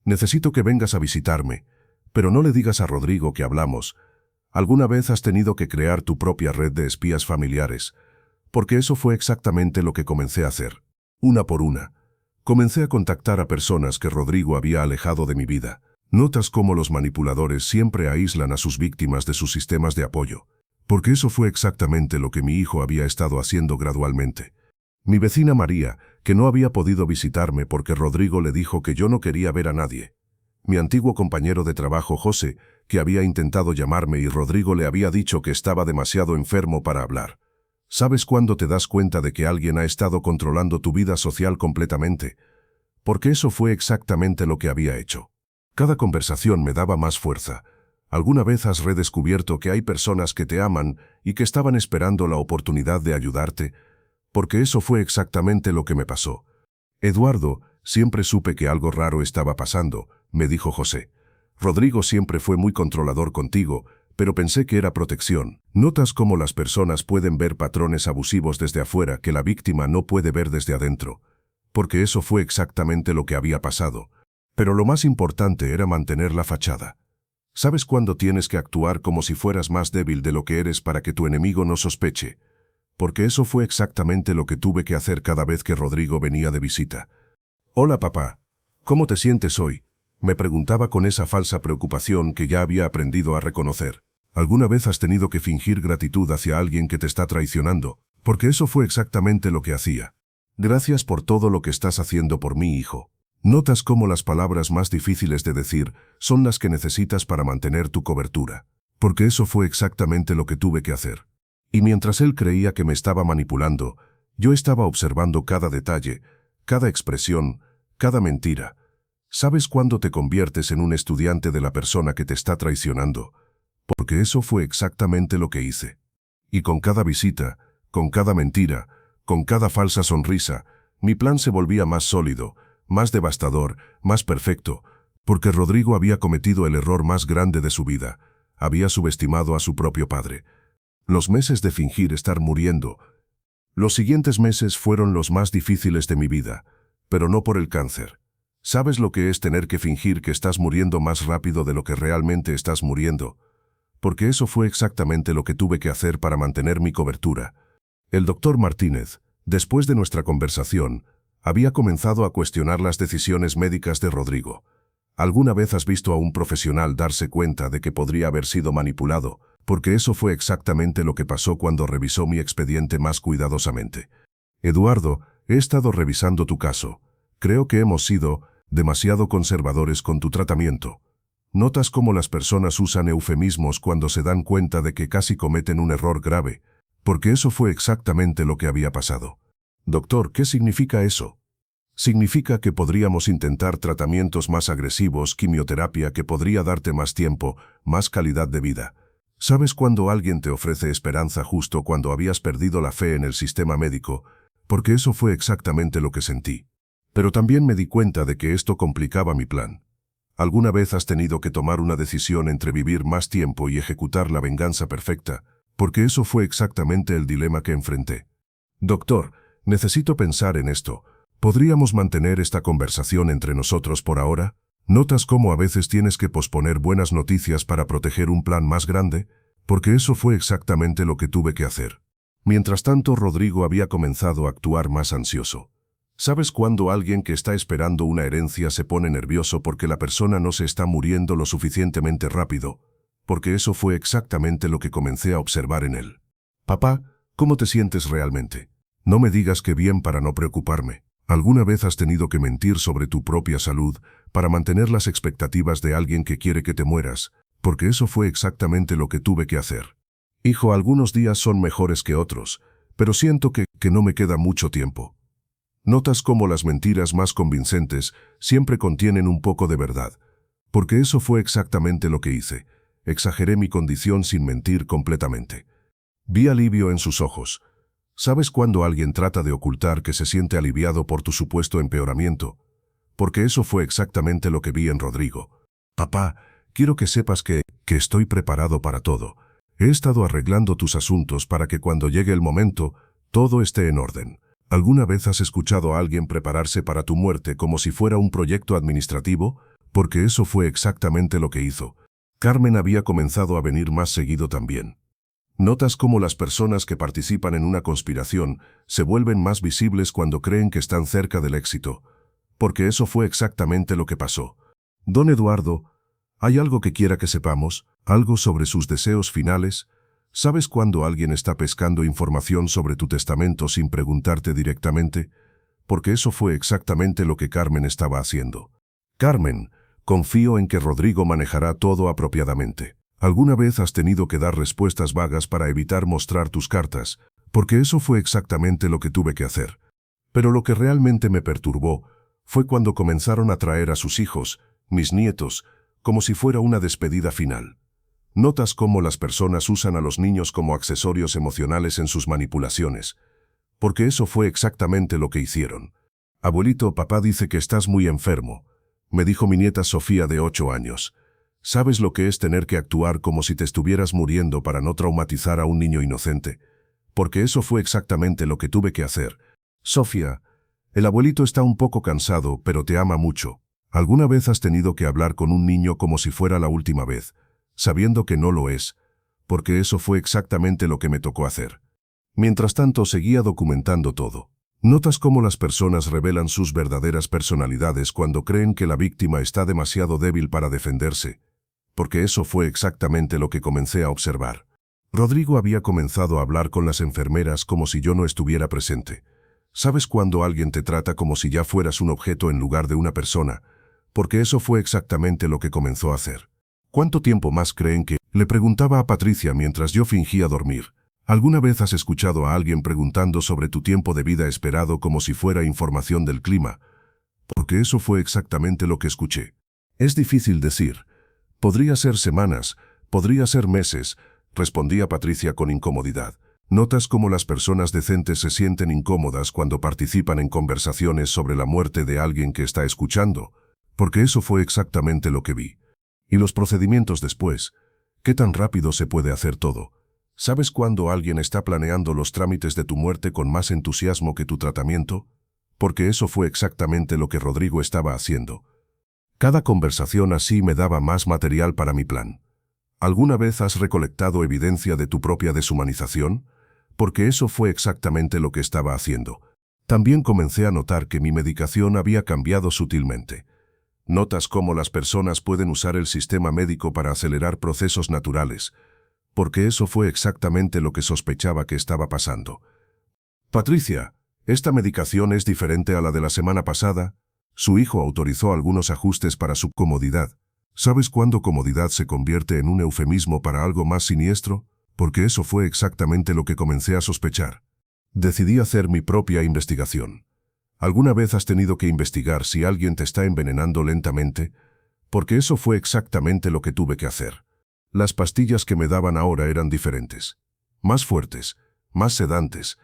necesito que vengas a visitarme, pero no le digas a Rodrigo que hablamos. ¿Alguna vez has tenido que crear tu propia red de espías familiares? Porque eso fue exactamente lo que comencé a hacer. Una por una. Comencé a contactar a personas que Rodrigo había alejado de mi vida. Notas cómo los manipuladores siempre aíslan a sus víctimas de sus sistemas de apoyo. Porque eso fue exactamente lo que mi hijo había estado haciendo gradualmente. Mi vecina María, que no había podido visitarme porque Rodrigo le dijo que yo no quería ver a nadie. Mi antiguo compañero de trabajo José, que había intentado llamarme y Rodrigo le había dicho que estaba demasiado enfermo para hablar. ¿Sabes cuándo te das cuenta de que alguien ha estado controlando tu vida social completamente? Porque eso fue exactamente lo que había hecho. Cada conversación me daba más fuerza. ¿Alguna vez has redescubierto que hay personas que te aman y que estaban esperando la oportunidad de ayudarte? Porque eso fue exactamente lo que me pasó. Eduardo, siempre supe que algo raro estaba pasando, me dijo José. Rodrigo siempre fue muy controlador contigo, pero pensé que era protección. Notas cómo las personas pueden ver patrones abusivos desde afuera que la víctima no puede ver desde adentro. Porque eso fue exactamente lo que había pasado. Pero lo más importante era mantener la fachada. ¿Sabes cuándo tienes que actuar como si fueras más débil de lo que eres para que tu enemigo no sospeche? Porque eso fue exactamente lo que tuve que hacer cada vez que Rodrigo venía de visita. Hola papá, ¿cómo te sientes hoy? Me preguntaba con esa falsa preocupación que ya había aprendido a reconocer. ¿Alguna vez has tenido que fingir gratitud hacia alguien que te está traicionando? Porque eso fue exactamente lo que hacía. Gracias por todo lo que estás haciendo por mí, hijo. Notas cómo las palabras más difíciles de decir son las que necesitas para mantener tu cobertura. Porque eso fue exactamente lo que tuve que hacer. Y mientras él creía que me estaba manipulando, yo estaba observando cada detalle, cada expresión, cada mentira. ¿Sabes cuándo te conviertes en un estudiante de la persona que te está traicionando? Porque eso fue exactamente lo que hice. Y con cada visita, con cada mentira, con cada falsa sonrisa, mi plan se volvía más sólido, más devastador, más perfecto, porque Rodrigo había cometido el error más grande de su vida. Había subestimado a su propio padre. Los meses de fingir estar muriendo. Los siguientes meses fueron los más difíciles de mi vida, pero no por el cáncer. ¿Sabes lo que es tener que fingir que estás muriendo más rápido de lo que realmente estás muriendo? Porque eso fue exactamente lo que tuve que hacer para mantener mi cobertura. El doctor Martínez, después de nuestra conversación, había comenzado a cuestionar las decisiones médicas de Rodrigo. ¿Alguna vez has visto a un profesional darse cuenta de que podría haber sido manipulado? Porque eso fue exactamente lo que pasó cuando revisó mi expediente más cuidadosamente. Eduardo, he estado revisando tu caso. Creo que hemos sido demasiado conservadores con tu tratamiento. Notas cómo las personas usan eufemismos cuando se dan cuenta de que casi cometen un error grave, porque eso fue exactamente lo que había pasado. Doctor, ¿qué significa eso? Significa que podríamos intentar tratamientos más agresivos, quimioterapia que podría darte más tiempo, más calidad de vida. ¿Sabes cuando alguien te ofrece esperanza justo cuando habías perdido la fe en el sistema médico? porque eso fue exactamente lo que sentí. Pero también me di cuenta de que esto complicaba mi plan. ¿Alguna vez has tenido que tomar una decisión entre vivir más tiempo y ejecutar la venganza perfecta? Porque eso fue exactamente el dilema que enfrenté. Doctor, necesito pensar en esto. ¿Podríamos mantener esta conversación entre nosotros por ahora? ¿Notas cómo a veces tienes que posponer buenas noticias para proteger un plan más grande? Porque eso fue exactamente lo que tuve que hacer. Mientras tanto, Rodrigo había comenzado a actuar más ansioso. ¿Sabes cuando alguien que está esperando una herencia se pone nervioso porque la persona no se está muriendo lo suficientemente rápido? Porque eso fue exactamente lo que comencé a observar en él. Papá, ¿cómo te sientes realmente? No me digas que bien para no preocuparme. ¿Alguna vez has tenido que mentir sobre tu propia salud para mantener las expectativas de alguien que quiere que te mueras? Porque eso fue exactamente lo que tuve que hacer. Hijo, algunos días son mejores que otros, pero siento que no me queda mucho tiempo. Notas cómo las mentiras más convincentes siempre contienen un poco de verdad. Porque eso fue exactamente lo que hice. Exageré mi condición sin mentir completamente. Vi alivio en sus ojos. ¿Sabes cuando alguien trata de ocultar que se siente aliviado por tu supuesto empeoramiento? Porque eso fue exactamente lo que vi en Rodrigo. Papá, quiero que sepas que estoy preparado para todo. He estado arreglando tus asuntos para que cuando llegue el momento, todo esté en orden. ¿Alguna vez has escuchado a alguien prepararse para tu muerte como si fuera un proyecto administrativo? Porque eso fue exactamente lo que hizo. Carmen había comenzado a venir más seguido también. ¿Notas cómo las personas que participan en una conspiración se vuelven más visibles cuando creen que están cerca del éxito? Porque eso fue exactamente lo que pasó. Don Eduardo, ¿hay algo que quiera que sepamos? ¿Algo sobre sus deseos finales? ¿Sabes cuando alguien está pescando información sobre tu testamento sin preguntarte directamente? Porque eso fue exactamente lo que Carmen estaba haciendo. Carmen, confío en que Rodrigo manejará todo apropiadamente. ¿Alguna vez has tenido que dar respuestas vagas para evitar mostrar tus cartas? Porque eso fue exactamente lo que tuve que hacer. Pero lo que realmente me perturbó fue cuando comenzaron a traer a sus hijos, mis nietos, como si fuera una despedida final. Notas cómo las personas usan a los niños como accesorios emocionales en sus manipulaciones. Porque eso fue exactamente lo que hicieron. Abuelito, papá dice que estás muy enfermo, me dijo mi nieta Sofía de 8 años. ¿Sabes lo que es tener que actuar como si te estuvieras muriendo para no traumatizar a un niño inocente? Porque eso fue exactamente lo que tuve que hacer. Sofía, el abuelito está un poco cansado, pero te ama mucho. ¿Alguna vez has tenido que hablar con un niño como si fuera la última vez, sabiendo que no lo es? Porque eso fue exactamente lo que me tocó hacer. Mientras tanto, seguía documentando todo. ¿Notas cómo las personas revelan sus verdaderas personalidades cuando creen que la víctima está demasiado débil para defenderse? Porque eso fue exactamente lo que comencé a observar. Rodrigo había comenzado a hablar con las enfermeras como si yo no estuviera presente. ¿Sabes cuando alguien te trata como si ya fueras un objeto en lugar de una persona? Porque eso fue exactamente lo que comenzó a hacer. ¿Cuánto tiempo más creen que? Le preguntaba a Patricia mientras yo fingía dormir. ¿Alguna vez has escuchado a alguien preguntando sobre tu tiempo de vida esperado como si fuera información del clima? Porque eso fue exactamente lo que escuché. Es difícil decir. Podría ser semanas, podría ser meses, respondía Patricia con incomodidad. ¿Notas cómo las personas decentes se sienten incómodas cuando participan en conversaciones sobre la muerte de alguien que está escuchando? Porque eso fue exactamente lo que vi. ¿Y los procedimientos después? ¿Qué tan rápido se puede hacer todo? ¿Sabes cuándo alguien está planeando los trámites de tu muerte con más entusiasmo que tu tratamiento? Porque eso fue exactamente lo que Rodrigo estaba haciendo. Cada conversación así me daba más material para mi plan. ¿Alguna vez has recolectado evidencia de tu propia deshumanización? Porque eso fue exactamente lo que estaba haciendo. También comencé a notar que mi medicación había cambiado sutilmente. ¿Notas cómo las personas pueden usar el sistema médico para acelerar procesos naturales? Porque eso fue exactamente lo que sospechaba que estaba pasando. Patricia, ¿esta medicación es diferente a la de la semana pasada? Su hijo autorizó algunos ajustes para su comodidad. ¿Sabes cuándo comodidad se convierte en un eufemismo para algo más siniestro? Porque eso fue exactamente lo que comencé a sospechar. Decidí hacer mi propia investigación. ¿Alguna vez has tenido que investigar si alguien te está envenenando lentamente? Porque eso fue exactamente lo que tuve que hacer. Las pastillas que me daban ahora eran diferentes. Más fuertes, más sedantes.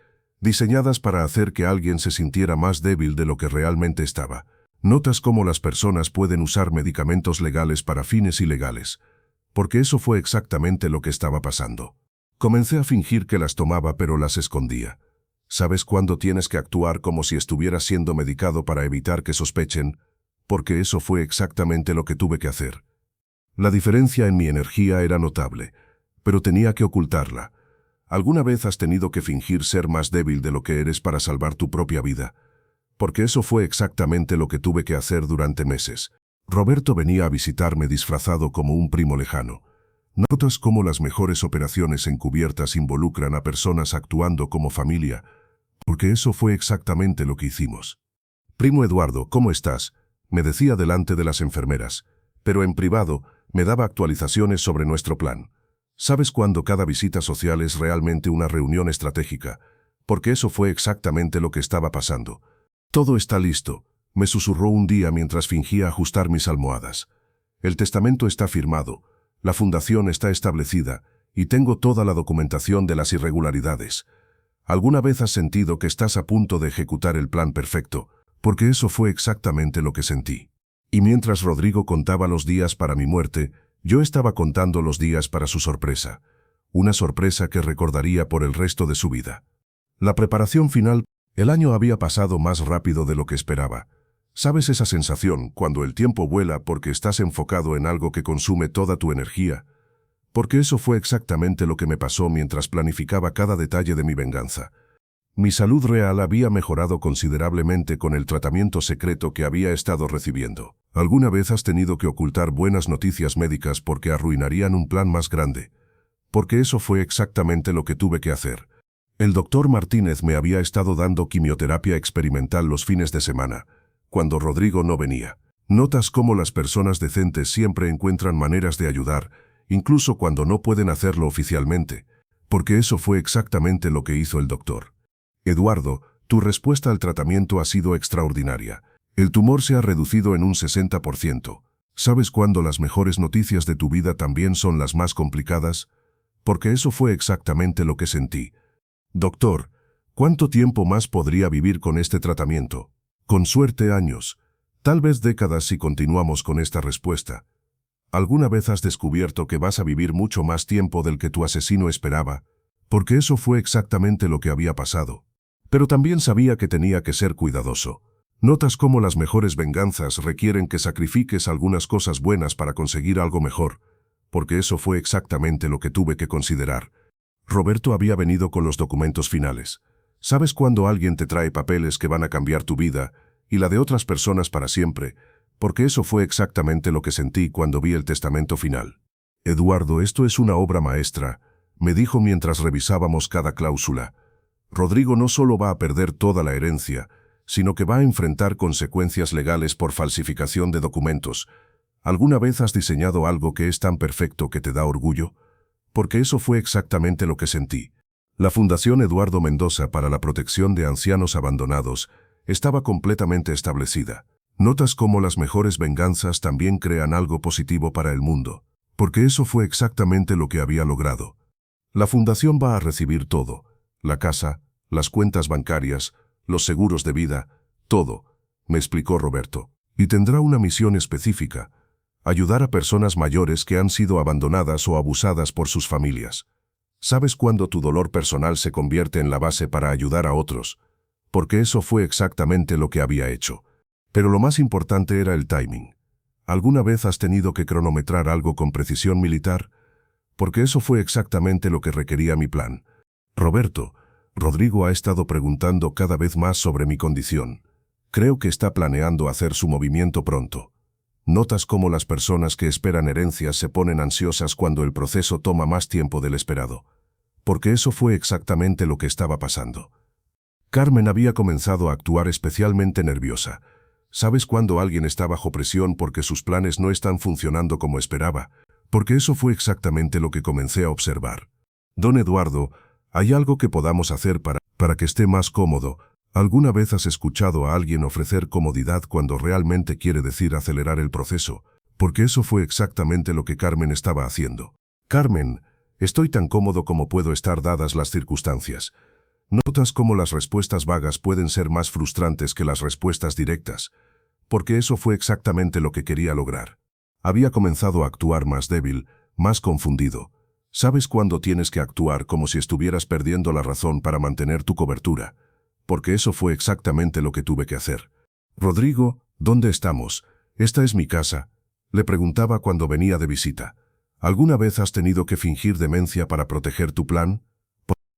diseñadas para hacer que alguien se sintiera más débil de lo que realmente estaba. Notas cómo las personas pueden usar medicamentos legales para fines ilegales, porque eso fue exactamente lo que estaba pasando. Comencé a fingir que las tomaba, pero las escondía. ¿Sabes cuándo tienes que actuar como si estuvieras siendo medicado para evitar que sospechen? Porque eso fue exactamente lo que tuve que hacer. La diferencia en mi energía era notable, pero tenía que ocultarla. ¿Alguna vez has tenido que fingir ser más débil de lo que eres para salvar tu propia vida? Porque eso fue exactamente lo que tuve que hacer durante meses. Roberto venía a visitarme disfrazado como un primo lejano. Notas cómo las mejores operaciones encubiertas involucran a personas actuando como familia, porque eso fue exactamente lo que hicimos. Primo Eduardo, ¿cómo estás?, me decía delante de las enfermeras, pero en privado me daba actualizaciones sobre nuestro plan. ¿Sabes cuándo cada visita social es realmente una reunión estratégica? Porque eso fue exactamente lo que estaba pasando. Todo está listo, me susurró un día mientras fingía ajustar mis almohadas. El testamento está firmado, la fundación está establecida y tengo toda la documentación de las irregularidades. ¿Alguna vez has sentido que estás a punto de ejecutar el plan perfecto? Porque eso fue exactamente lo que sentí. Y mientras Rodrigo contaba los días para mi muerte, yo estaba contando los días para su sorpresa. Una sorpresa que recordaría por el resto de su vida. La preparación final. El año había pasado más rápido de lo que esperaba. ¿Sabes esa sensación cuando el tiempo vuela porque estás enfocado en algo que consume toda tu energía? Porque eso fue exactamente lo que me pasó mientras planificaba cada detalle de mi venganza. Mi salud real había mejorado considerablemente con el tratamiento secreto que había estado recibiendo. ¿Alguna vez has tenido que ocultar buenas noticias médicas porque arruinarían un plan más grande? Porque eso fue exactamente lo que tuve que hacer. El doctor Martínez me había estado dando quimioterapia experimental los fines de semana, cuando Rodrigo no venía. Notas cómo las personas decentes siempre encuentran maneras de ayudar, incluso cuando no pueden hacerlo oficialmente, porque eso fue exactamente lo que hizo el doctor. Eduardo, tu respuesta al tratamiento ha sido extraordinaria. El tumor se ha reducido en un 60%. ¿Sabes cuándo las mejores noticias de tu vida también son las más complicadas? Porque eso fue exactamente lo que sentí. Doctor, ¿cuánto tiempo más podría vivir con este tratamiento? Con suerte años, tal vez décadas si continuamos con esta respuesta. ¿Alguna vez has descubierto que vas a vivir mucho más tiempo del que tu asesino esperaba? Porque eso fue exactamente lo que había pasado. Pero también sabía que tenía que ser cuidadoso. Notas cómo las mejores venganzas requieren que sacrifiques algunas cosas buenas para conseguir algo mejor. Porque eso fue exactamente lo que tuve que considerar. Roberto había venido con los documentos finales. ¿Sabes cuando alguien te trae papeles que van a cambiar tu vida y la de otras personas para siempre? Porque eso fue exactamente lo que sentí cuando vi el testamento final. Eduardo, esto es una obra maestra, me dijo mientras revisábamos cada cláusula. Rodrigo no solo va a perder toda la herencia, sino que va a enfrentar consecuencias legales por falsificación de documentos. ¿Alguna vez has diseñado algo que es tan perfecto que te da orgullo? Porque eso fue exactamente lo que sentí. La Fundación Eduardo Mendoza para la Protección de Ancianos Abandonados estaba completamente establecida. Notas cómo las mejores venganzas también crean algo positivo para el mundo. Porque eso fue exactamente lo que había logrado. La fundación va a recibir todo. La casa, las cuentas bancarias, los seguros de vida, todo, me explicó Roberto. Y tendrá una misión específica. Ayudar a personas mayores que han sido abandonadas o abusadas por sus familias. ¿Sabes cuándo tu dolor personal se convierte en la base para ayudar a otros? Porque eso fue exactamente lo que había hecho. Pero lo más importante era el timing. ¿Alguna vez has tenido que cronometrar algo con precisión militar? Porque eso fue exactamente lo que requería mi plan. Roberto, Rodrigo ha estado preguntando cada vez más sobre mi condición. Creo que está planeando hacer su movimiento pronto. Notas cómo las personas que esperan herencias se ponen ansiosas cuando el proceso toma más tiempo del esperado. Porque eso fue exactamente lo que estaba pasando. Carmen había comenzado a actuar especialmente nerviosa. ¿Sabes cuando alguien está bajo presión porque sus planes no están funcionando como esperaba? Porque eso fue exactamente lo que comencé a observar. Don Eduardo, ¿hay algo que podamos hacer para que esté más cómodo? ¿Alguna vez has escuchado a alguien ofrecer comodidad cuando realmente quiere decir acelerar el proceso? Porque eso fue exactamente lo que Carmen estaba haciendo. Carmen, estoy tan cómodo como puedo estar dadas las circunstancias. Notas cómo las respuestas vagas pueden ser más frustrantes que las respuestas directas, porque eso fue exactamente lo que quería lograr. Había comenzado a actuar más débil, más confundido. Sabes cuándo tienes que actuar como si estuvieras perdiendo la razón para mantener tu cobertura, porque eso fue exactamente lo que tuve que hacer. Rodrigo, ¿dónde estamos? Esta es mi casa, le preguntaba cuando venía de visita. ¿Alguna vez has tenido que fingir demencia para proteger tu plan?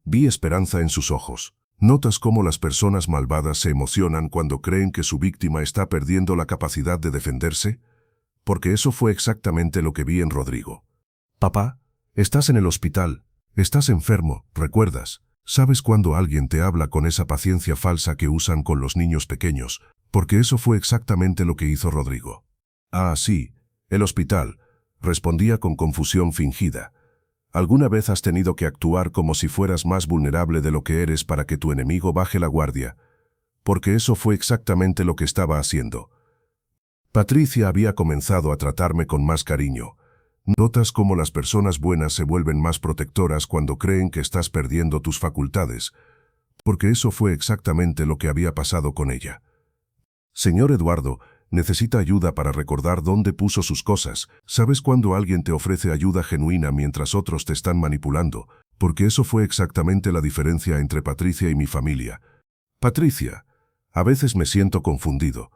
Vi esperanza en sus ojos. ¿Notas cómo las personas malvadas se emocionan cuando creen que su víctima está perdiendo la capacidad de defenderse? Porque eso fue exactamente lo que vi en Rodrigo. Papá, estás en el hospital, estás enfermo, ¿recuerdas? ¿Sabes cuando alguien te habla con esa paciencia falsa que usan con los niños pequeños? Porque eso fue exactamente lo que hizo Rodrigo. Ah, sí, el hospital, respondía con confusión fingida. ¿Alguna vez has tenido que actuar como si fueras más vulnerable de lo que eres para que tu enemigo baje la guardia? Porque eso fue exactamente lo que estaba haciendo. Patricia había comenzado a tratarme con más cariño. Notas cómo las personas buenas se vuelven más protectoras cuando creen que estás perdiendo tus facultades, porque eso fue exactamente lo que había pasado con ella. Señor Eduardo, necesita ayuda para recordar dónde puso sus cosas. ¿Sabes cuando alguien te ofrece ayuda genuina mientras otros te están manipulando? Porque eso fue exactamente la diferencia entre Patricia y mi familia. Patricia, a veces me siento confundido,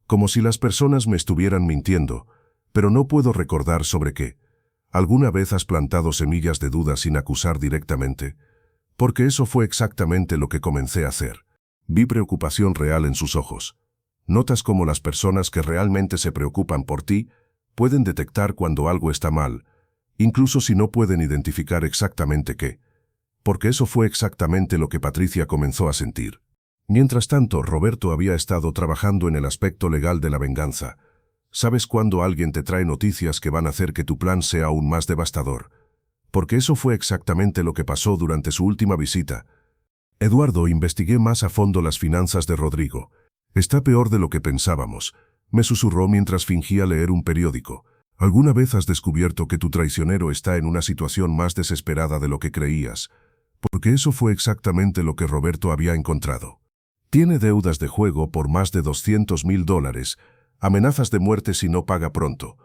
como si las personas me estuvieran mintiendo, pero no puedo recordar sobre qué. ¿Alguna vez has plantado semillas de duda sin acusar directamente? Porque eso fue exactamente lo que comencé a hacer. Vi preocupación real en sus ojos. Notas cómo las personas que realmente se preocupan por ti pueden detectar cuando algo está mal, incluso si no pueden identificar exactamente qué. Porque eso fue exactamente lo que Patricia comenzó a sentir. Mientras tanto, Roberto había estado trabajando en el aspecto legal de la venganza. ¿Sabes cuando alguien te trae noticias que van a hacer que tu plan sea aún más devastador? Porque eso fue exactamente lo que pasó durante su última visita. Eduardo, investigué más a fondo las finanzas de Rodrigo. Está peor de lo que pensábamos, me susurró mientras fingía leer un periódico. ¿Alguna vez has descubierto que tu traicionero está en una situación más desesperada de lo que creías? Porque eso fue exactamente lo que Roberto había encontrado. Tiene deudas de juego por más de $200,000, amenazas de muerte si no paga pronto.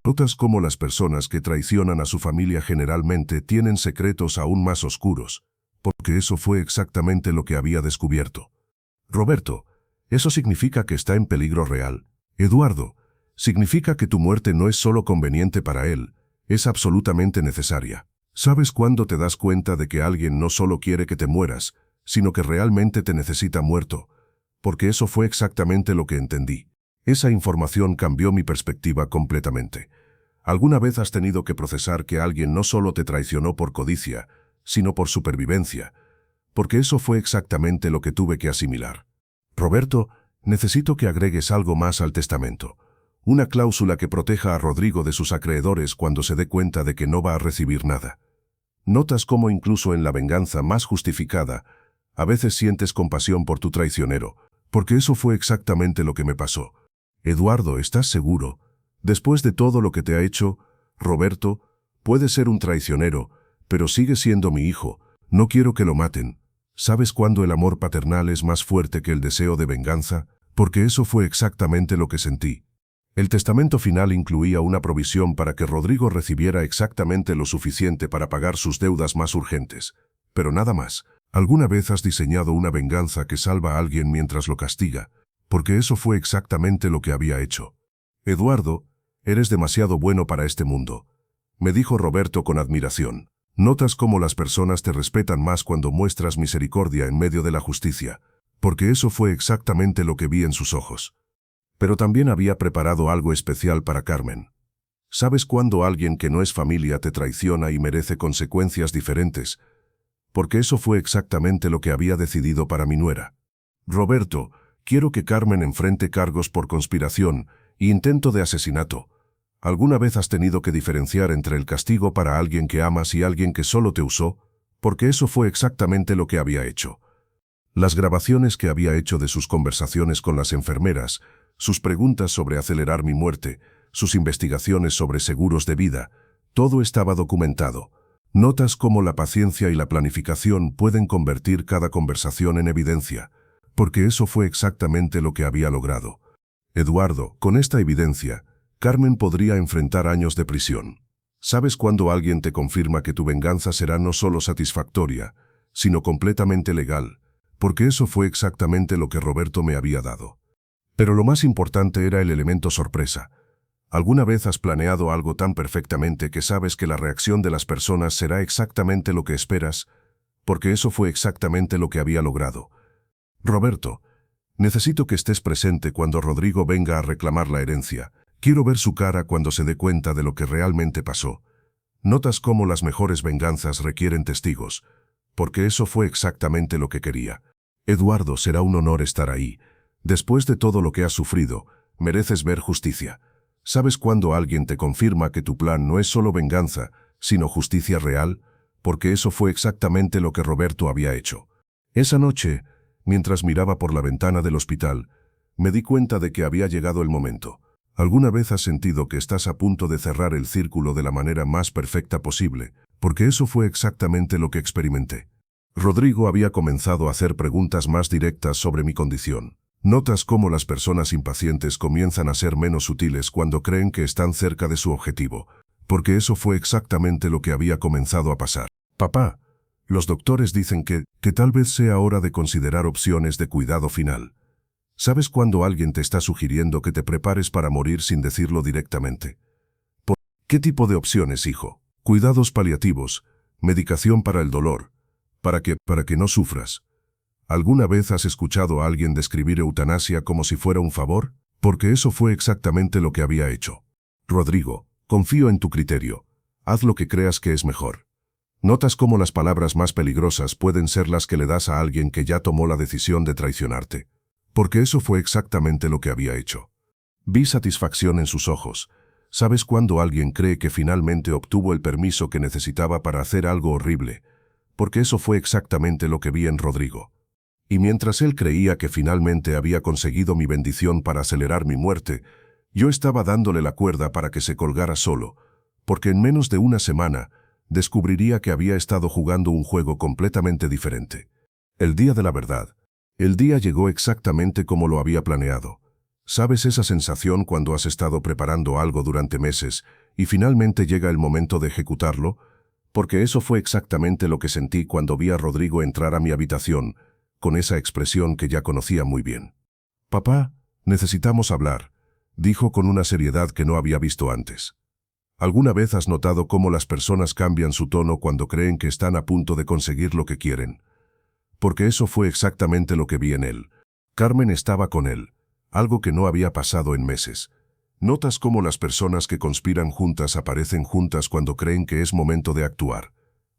Notas cómo las personas que traicionan a su familia generalmente tienen secretos aún más oscuros, porque eso fue exactamente lo que había descubierto. Roberto, eso significa que está en peligro real. Eduardo, significa que tu muerte no es solo conveniente para él, es absolutamente necesaria. ¿Sabes cuándo te das cuenta de que alguien no solo quiere que te mueras, sino que realmente te necesita muerto? Porque eso fue exactamente lo que entendí. Esa información cambió mi perspectiva completamente. ¿Alguna vez has tenido que procesar que alguien no solo te traicionó por codicia, sino por supervivencia? Porque eso fue exactamente lo que tuve que asimilar. Roberto, necesito que agregues algo más al testamento. Una cláusula que proteja a Rodrigo de sus acreedores cuando se dé cuenta de que no va a recibir nada. Notas cómo incluso en la venganza más justificada, a veces sientes compasión por tu traicionero, porque eso fue exactamente lo que me pasó. Eduardo, ¿estás seguro? Después de todo lo que te ha hecho, Roberto, puede ser un traicionero, pero sigue siendo mi hijo. No quiero que lo maten. ¿Sabes cuándo el amor paternal es más fuerte que el deseo de venganza? Porque eso fue exactamente lo que sentí. El testamento final incluía una provisión para que Rodrigo recibiera exactamente lo suficiente para pagar sus deudas más urgentes. Pero nada más. ¿Alguna vez has diseñado una venganza que salva a alguien mientras lo castiga? Porque eso fue exactamente lo que había hecho. Eduardo, eres demasiado bueno para este mundo, me dijo Roberto con admiración. Notas cómo las personas te respetan más cuando muestras misericordia en medio de la justicia, porque eso fue exactamente lo que vi en sus ojos. Pero también había preparado algo especial para Carmen. ¿Sabes cuándo alguien que no es familia te traiciona y merece consecuencias diferentes? Porque eso fue exactamente lo que había decidido para mi nuera. Roberto, quiero que Carmen enfrente cargos por conspiración e intento de asesinato. ¿Alguna vez has tenido que diferenciar entre el castigo para alguien que amas y alguien que solo te usó? Porque eso fue exactamente lo que había hecho. Las grabaciones que había hecho de sus conversaciones con las enfermeras, sus preguntas sobre acelerar mi muerte, sus investigaciones sobre seguros de vida, todo estaba documentado. Notas cómo la paciencia y la planificación pueden convertir cada conversación en evidencia, porque eso fue exactamente lo que había logrado. Eduardo, con esta evidencia, Carmen podría enfrentar años de prisión. ¿Sabes cuando alguien te confirma que tu venganza será no solo satisfactoria, sino completamente legal? Porque eso fue exactamente lo que Roberto me había dado. Pero lo más importante era el elemento sorpresa. ¿Alguna vez has planeado algo tan perfectamente que sabes que la reacción de las personas será exactamente lo que esperas? Porque eso fue exactamente lo que había logrado. Roberto, necesito que estés presente cuando Rodrigo venga a reclamar la herencia. Quiero ver su cara cuando se dé cuenta de lo que realmente pasó. Notas cómo las mejores venganzas requieren testigos, porque eso fue exactamente lo que quería. Eduardo, será un honor estar ahí. Después de todo lo que has sufrido, mereces ver justicia. ¿Sabes cuando alguien te confirma que tu plan no es solo venganza, sino justicia real? Porque eso fue exactamente lo que Roberto había hecho. Esa noche, mientras miraba por la ventana del hospital, me di cuenta de que había llegado el momento. ¿Alguna vez has sentido que estás a punto de cerrar el círculo de la manera más perfecta posible? Porque eso fue exactamente lo que experimenté. Rodrigo había comenzado a hacer preguntas más directas sobre mi condición. Notas cómo las personas impacientes comienzan a ser menos sutiles cuando creen que están cerca de su objetivo, porque eso fue exactamente lo que había comenzado a pasar. Papá, los doctores dicen que tal vez sea hora de considerar opciones de cuidado final. ¿Sabes cuando alguien te está sugiriendo que te prepares para morir sin decirlo directamente? ¿Qué tipo de opciones, hijo? Cuidados paliativos, medicación para el dolor, para que no sufras. ¿Alguna vez has escuchado a alguien describir eutanasia como si fuera un favor? Porque eso fue exactamente lo que había hecho. Rodrigo, confío en tu criterio. Haz lo que creas que es mejor. Notas cómo las palabras más peligrosas pueden ser las que le das a alguien que ya tomó la decisión de traicionarte. Porque eso fue exactamente lo que había hecho. Vi satisfacción en sus ojos. ¿Sabes cuando alguien cree que finalmente obtuvo el permiso que necesitaba para hacer algo horrible? Porque eso fue exactamente lo que vi en Rodrigo. Y mientras él creía que finalmente había conseguido mi bendición para acelerar mi muerte, yo estaba dándole la cuerda para que se colgara solo, porque en menos de una semana descubriría que había estado jugando un juego completamente diferente. El día de la verdad. El día llegó exactamente como lo había planeado. ¿Sabes esa sensación cuando has estado preparando algo durante meses y finalmente llega el momento de ejecutarlo? Porque eso fue exactamente lo que sentí cuando vi a Rodrigo entrar a mi habitación, con esa expresión que ya conocía muy bien. Papá, necesitamos hablar, dijo con una seriedad que no había visto antes. ¿Alguna vez has notado cómo las personas cambian su tono cuando creen que están a punto de conseguir lo que quieren? Porque eso fue exactamente lo que vi en él. Carmen estaba con él, algo que no había pasado en meses. Notas cómo las personas que conspiran juntas aparecen juntas cuando creen que es momento de actuar.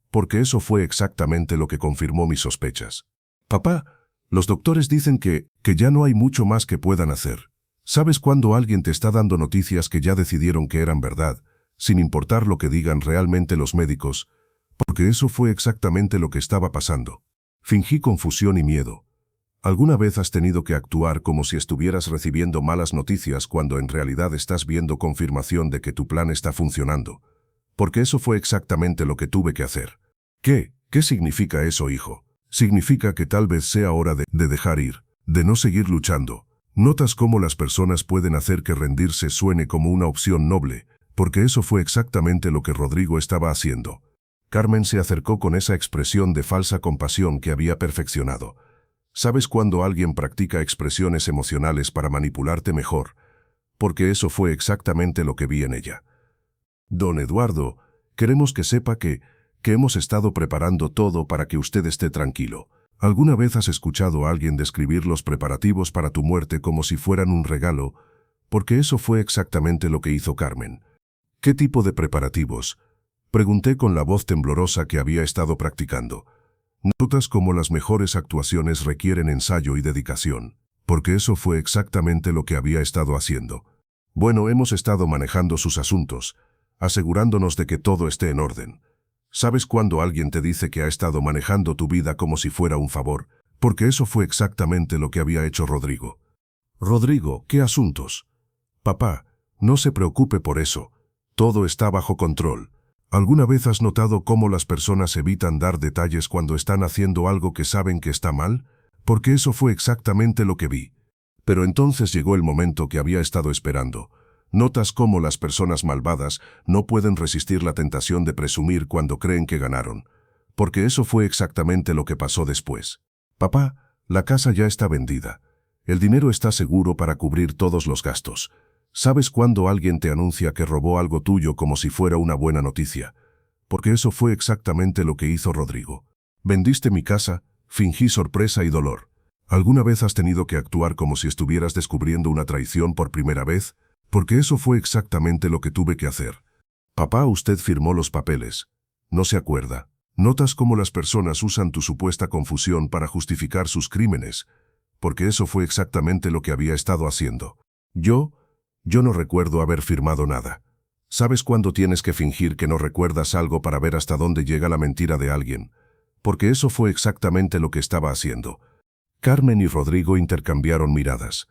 Porque eso fue exactamente lo que confirmó mis sospechas. Papá, los doctores dicen que ya no hay mucho más que puedan hacer. ¿Sabes cuando alguien te está dando noticias que ya decidieron que eran verdad, sin importar lo que digan realmente los médicos? Porque eso fue exactamente lo que estaba pasando. Fingí confusión y miedo. ¿Alguna vez has tenido que actuar como si estuvieras recibiendo malas noticias cuando en realidad estás viendo confirmación de que tu plan está funcionando? Porque eso fue exactamente lo que tuve que hacer. ¿Qué significa eso, hijo? Significa que tal vez sea hora de dejar ir, de no seguir luchando. Notas cómo las personas pueden hacer que rendirse suene como una opción noble, porque eso fue exactamente lo que Rodrigo estaba haciendo. Carmen se acercó con esa expresión de falsa compasión que había perfeccionado. ¿Sabes cuando alguien practica expresiones emocionales para manipularte mejor? Porque eso fue exactamente lo que vi en ella. Don Eduardo, queremos que sepa que hemos estado preparando todo para que usted esté tranquilo. ¿Alguna vez has escuchado a alguien describir los preparativos para tu muerte como si fueran un regalo? Porque eso fue exactamente lo que hizo Carmen. ¿Qué tipo de preparativos? Pregunté con la voz temblorosa que había estado practicando. Notas como las mejores actuaciones requieren ensayo y dedicación. Porque eso fue exactamente lo que había estado haciendo. Bueno, hemos estado manejando sus asuntos, asegurándonos de que todo esté en orden. ¿Sabes cuando alguien te dice que ha estado manejando tu vida como si fuera un favor? Porque eso fue exactamente lo que había hecho Rodrigo. Rodrigo, ¿qué asuntos? Papá, no se preocupe por eso. Todo está bajo control. ¿Alguna vez has notado cómo las personas evitan dar detalles cuando están haciendo algo que saben que está mal? Porque eso fue exactamente lo que vi. Pero entonces llegó el momento que había estado esperando. Notas cómo las personas malvadas no pueden resistir la tentación de presumir cuando creen que ganaron. Porque eso fue exactamente lo que pasó después. Papá, la casa ya está vendida. El dinero está seguro para cubrir todos los gastos. ¿Sabes cuando alguien te anuncia que robó algo tuyo como si fuera una buena noticia? Porque eso fue exactamente lo que hizo Rodrigo. Vendiste mi casa, fingí sorpresa y dolor. ¿Alguna vez has tenido que actuar como si estuvieras descubriendo una traición por primera vez? Porque eso fue exactamente lo que tuve que hacer. Papá, usted firmó los papeles. ¿No se acuerda? ¿Notas cómo las personas usan tu supuesta confusión para justificar sus crímenes? Porque eso fue exactamente lo que había estado haciendo. Yo no recuerdo haber firmado nada. ¿Sabes cuándo tienes que fingir que no recuerdas algo para ver hasta dónde llega la mentira de alguien? Porque eso fue exactamente lo que estaba haciendo. Carmen y Rodrigo intercambiaron miradas.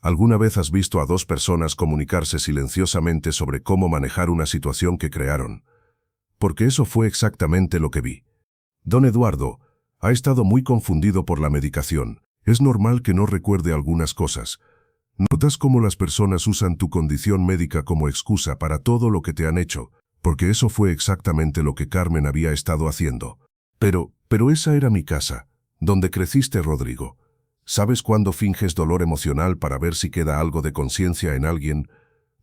¿Alguna vez has visto a dos personas comunicarse silenciosamente sobre cómo manejar una situación que crearon? Porque eso fue exactamente lo que vi. Don Eduardo ha estado muy confundido por la medicación. Es normal que no recuerde algunas cosas. ¿Notas cómo las personas usan tu condición médica como excusa para todo lo que te han hecho? Porque eso fue exactamente lo que Carmen había estado haciendo. Pero esa era mi casa, donde creciste, Rodrigo. ¿Sabes cuándo finges dolor emocional para ver si queda algo de conciencia en alguien?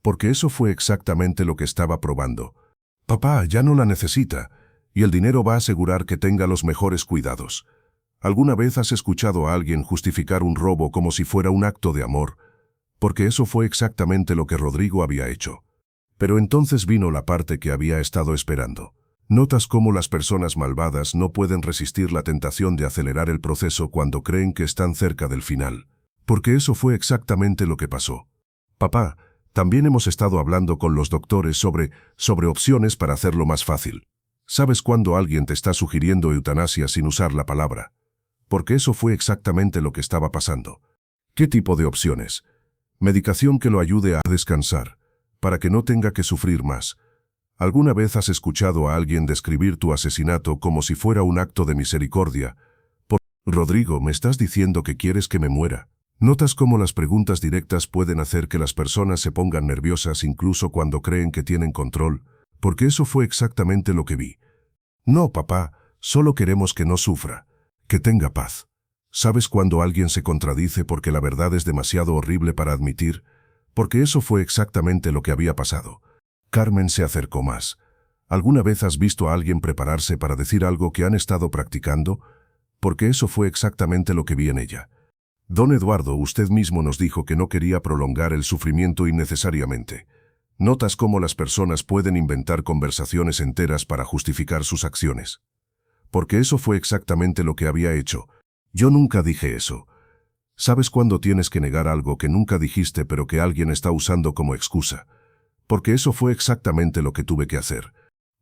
Porque eso fue exactamente lo que estaba probando. Papá ya no la necesita, y el dinero va a asegurar que tenga los mejores cuidados. ¿Alguna vez has escuchado a alguien justificar un robo como si fuera un acto de amor? Porque eso fue exactamente lo que Rodrigo había hecho. Pero entonces vino la parte que había estado esperando. ¿Notas cómo las personas malvadas no pueden resistir la tentación de acelerar el proceso cuando creen que están cerca del final? Porque eso fue exactamente lo que pasó. Papá, también hemos estado hablando con los doctores sobre opciones para hacerlo más fácil. ¿Sabes cuándo alguien te está sugiriendo eutanasia sin usar la palabra? Porque eso fue exactamente lo que estaba pasando. ¿Qué tipo de opciones? Medicación que lo ayude a descansar, para que no tenga que sufrir más. ¿Alguna vez has escuchado a alguien describir tu asesinato como si fuera un acto de misericordia? Rodrigo, ¿me estás diciendo que quieres que me muera? ¿Notas cómo las preguntas directas pueden hacer que las personas se pongan nerviosas incluso cuando creen que tienen control? Porque eso fue exactamente lo que vi. No, papá, solo queremos que no sufra, que tenga paz. ¿Sabes cuando alguien se contradice porque la verdad es demasiado horrible para admitir? Porque eso fue exactamente lo que había pasado. Carmen se acercó más. ¿Alguna vez has visto a alguien prepararse para decir algo que han estado practicando? Porque eso fue exactamente lo que vi en ella. Don Eduardo, usted mismo nos dijo que no quería prolongar el sufrimiento innecesariamente. ¿Notas cómo las personas pueden inventar conversaciones enteras para justificar sus acciones? Porque eso fue exactamente lo que había hecho. Yo nunca dije eso. ¿Sabes cuándo tienes que negar algo que nunca dijiste pero que alguien está usando como excusa? Porque eso fue exactamente lo que tuve que hacer.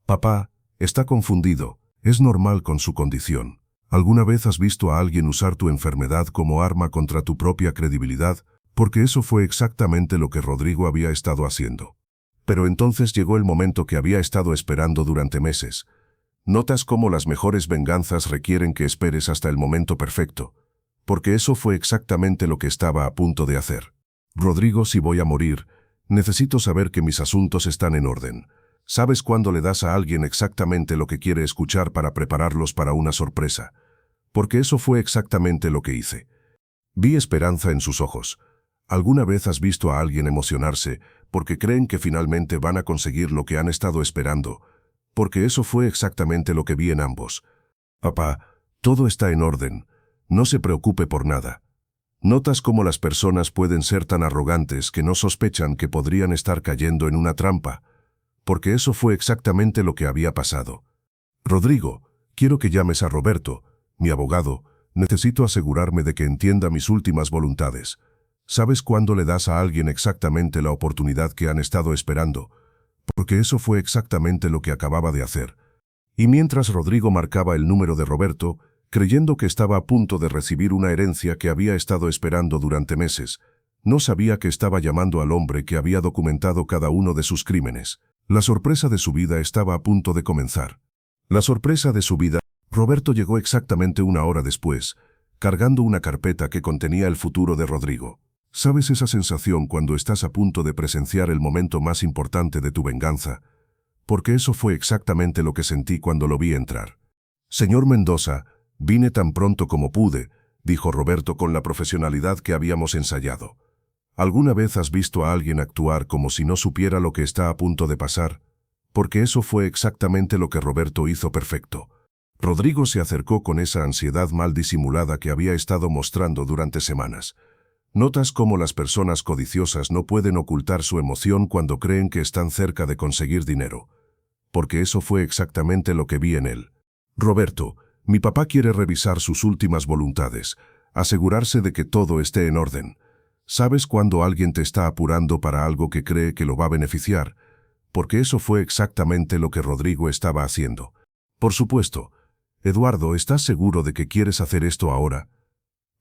Papá, está confundido. Es normal con su condición. ¿Alguna vez has visto a alguien usar tu enfermedad como arma contra tu propia credibilidad? Porque eso fue exactamente lo que Rodrigo había estado haciendo. Pero entonces llegó el momento que había estado esperando durante meses. ¿Notas cómo las mejores venganzas requieren que esperes hasta el momento perfecto? Porque eso fue exactamente lo que estaba a punto de hacer. Rodrigo, si voy a morir, necesito saber que mis asuntos están en orden. ¿Sabes cuándo le das a alguien exactamente lo que quiere escuchar para prepararlos para una sorpresa? Porque eso fue exactamente lo que hice. Vi esperanza en sus ojos. ¿Alguna vez has visto a alguien emocionarse porque creen que finalmente van a conseguir lo que han estado esperando? Porque eso fue exactamente lo que vi en ambos. Papá, todo está en orden. No se preocupe por nada. ¿Notas cómo las personas pueden ser tan arrogantes que no sospechan que podrían estar cayendo en una trampa? Porque eso fue exactamente lo que había pasado. Rodrigo, quiero que llames a Roberto, mi abogado. Necesito asegurarme de que entienda mis últimas voluntades. ¿Sabes cuándo le das a alguien exactamente la oportunidad que han estado esperando? Porque eso fue exactamente lo que acababa de hacer. Y mientras Rodrigo marcaba el número de Roberto, creyendo que estaba a punto de recibir una herencia que había estado esperando durante meses, no sabía que estaba llamando al hombre que había documentado cada uno de sus crímenes. La sorpresa de su vida estaba a punto de comenzar. La sorpresa de su vida. Roberto llegó exactamente una hora después, cargando una carpeta que contenía el futuro de Rodrigo. ¿Sabes esa sensación cuando estás a punto de presenciar el momento más importante de tu venganza? Porque eso fue exactamente lo que sentí cuando lo vi entrar. Señor Mendoza, vine tan pronto como pude, dijo Roberto con la profesionalidad que habíamos ensayado. ¿Alguna vez has visto a alguien actuar como si no supiera lo que está a punto de pasar? Porque eso fue exactamente lo que Roberto hizo perfecto. Rodrigo se acercó con esa ansiedad mal disimulada que había estado mostrando durante semanas. Notas cómo las personas codiciosas no pueden ocultar su emoción cuando creen que están cerca de conseguir dinero. Porque eso fue exactamente lo que vi en él. Roberto, mi papá quiere revisar sus últimas voluntades, asegurarse de que todo esté en orden. ¿Sabes cuando alguien te está apurando para algo que cree que lo va a beneficiar? Porque eso fue exactamente lo que Rodrigo estaba haciendo. Por supuesto. Eduardo, ¿estás seguro de que quieres hacer esto ahora?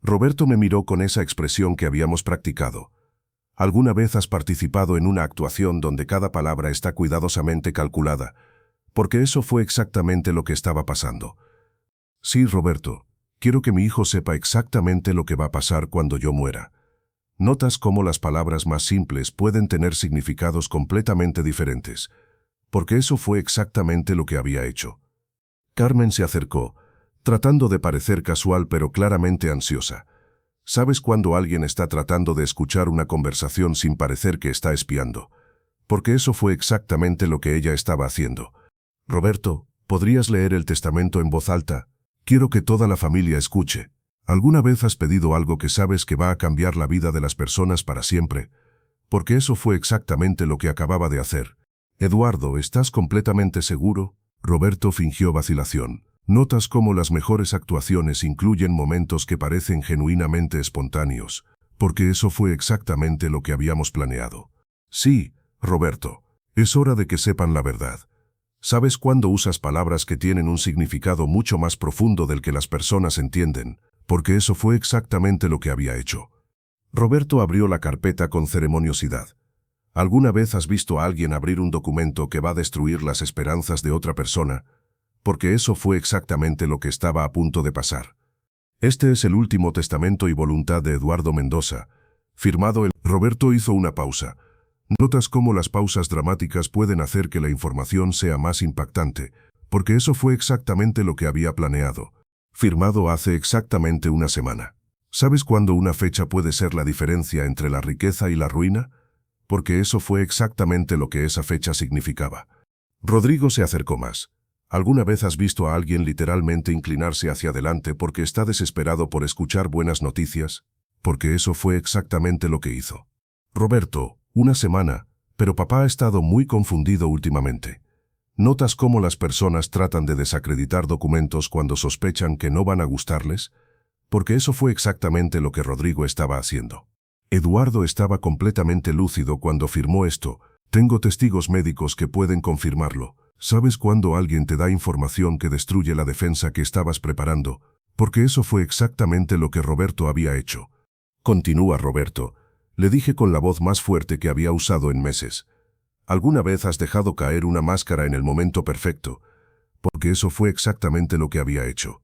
Roberto me miró con esa expresión que habíamos practicado. ¿Alguna vez has participado en una actuación donde cada palabra está cuidadosamente calculada? Porque eso fue exactamente lo que estaba pasando. Sí, Roberto, quiero que mi hijo sepa exactamente lo que va a pasar cuando yo muera. Notas cómo las palabras más simples pueden tener significados completamente diferentes. Porque eso fue exactamente lo que había hecho. Carmen se acercó, tratando de parecer casual pero claramente ansiosa. ¿Sabes cuando alguien está tratando de escuchar una conversación sin parecer que está espiando? Porque eso fue exactamente lo que ella estaba haciendo. Roberto, ¿podrías leer el testamento en voz alta? Quiero que toda la familia escuche. ¿Alguna vez has pedido algo que sabes que va a cambiar la vida de las personas para siempre? Porque eso fue exactamente lo que acababa de hacer. Eduardo, ¿estás completamente seguro? Roberto fingió vacilación. Notas cómo las mejores actuaciones incluyen momentos que parecen genuinamente espontáneos, porque eso fue exactamente lo que habíamos planeado. Sí, Roberto, es hora de que sepan la verdad. ¿Sabes cuándo usas palabras que tienen un significado mucho más profundo del que las personas entienden? Porque eso fue exactamente lo que había hecho. Roberto abrió la carpeta con ceremoniosidad. ¿Alguna vez has visto a alguien abrir un documento que va a destruir las esperanzas de otra persona? Porque eso fue exactamente lo que estaba a punto de pasar. Este es el último testamento y voluntad de Eduardo Mendoza. Firmado el... Roberto hizo una pausa. Notas cómo las pausas dramáticas pueden hacer que la información sea más impactante, porque eso fue exactamente lo que había planeado. Firmado hace exactamente una semana. ¿Sabes cuándo una fecha puede ser la diferencia entre la riqueza y la ruina? Porque eso fue exactamente lo que esa fecha significaba. Rodrigo se acercó más. ¿Alguna vez has visto a alguien literalmente inclinarse hacia adelante porque está desesperado por escuchar buenas noticias? Porque eso fue exactamente lo que hizo. Roberto, una semana, pero papá ha estado muy confundido últimamente. ¿Notas cómo las personas tratan de desacreditar documentos cuando sospechan que no van a gustarles? Porque eso fue exactamente lo que Rodrigo estaba haciendo. Eduardo estaba completamente lúcido cuando firmó esto. Tengo testigos médicos que pueden confirmarlo. ¿Sabes cuándo alguien te da información que destruye la defensa que estabas preparando? Porque eso fue exactamente lo que Roberto había hecho. Continúa, Roberto. Le dije con la voz más fuerte que había usado en meses. ¿Alguna vez has dejado caer una máscara en el momento perfecto? Porque eso fue exactamente lo que había hecho.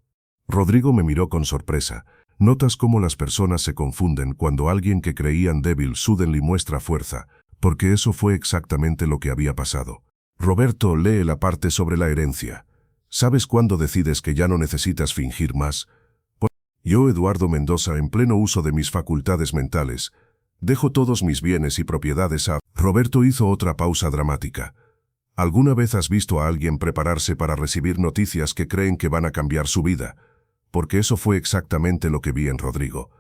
Rodrigo me miró con sorpresa. Notas cómo las personas se confunden cuando alguien que creían débil suddenly muestra fuerza, porque eso fue exactamente lo que había pasado. Roberto, lee la parte sobre la herencia. ¿Sabes cuándo decides que ya no necesitas fingir más? Yo, Eduardo Mendoza, en pleno uso de mis facultades mentales, dejo todos mis bienes y propiedades a... Roberto hizo otra pausa dramática. ¿Alguna vez has visto a alguien prepararse para recibir noticias que creen que van a cambiar su vida? Porque eso fue exactamente lo que vi en Rodrigo.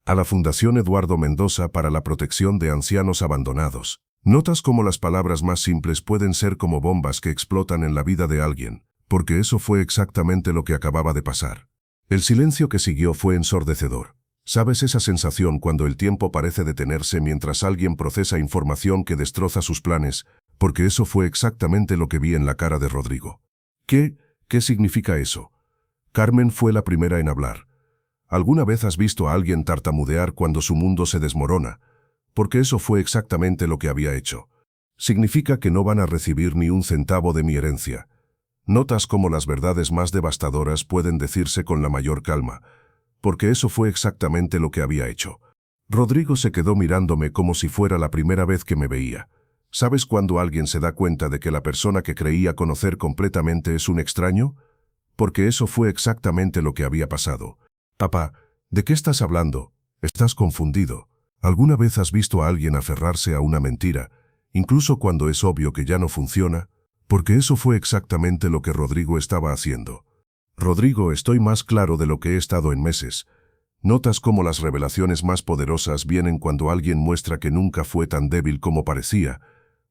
A la Fundación Eduardo Mendoza para la protección de ancianos abandonados. Notas cómo las palabras más simples pueden ser como bombas que explotan en la vida de alguien, porque eso fue exactamente lo que acababa de pasar. El silencio que siguió fue ensordecedor. ¿Sabes esa sensación cuando el tiempo parece detenerse mientras alguien procesa información que destroza sus planes? Porque eso fue exactamente lo que vi en la cara de Rodrigo. ¿Qué significa eso? Carmen fue la primera en hablar. ¿Alguna vez has visto a alguien tartamudear cuando su mundo se desmorona? Porque eso fue exactamente lo que había hecho. Significa que no van a recibir ni un centavo de mi herencia. Notas cómo las verdades más devastadoras pueden decirse con la mayor calma, porque eso fue exactamente lo que había hecho. Rodrigo se quedó mirándome como si fuera la primera vez que me veía. ¿Sabes cuando alguien se da cuenta de que la persona que creía conocer completamente es un extraño? Porque eso fue exactamente lo que había pasado. Papá, ¿de qué estás hablando? Estás confundido. ¿Alguna vez has visto a alguien aferrarse a una mentira, incluso cuando es obvio que ya no funciona? Porque eso fue exactamente lo que Rodrigo estaba haciendo. Rodrigo, estoy más claro de lo que he estado en meses. Notas cómo las revelaciones más poderosas vienen cuando alguien muestra que nunca fue tan débil como parecía,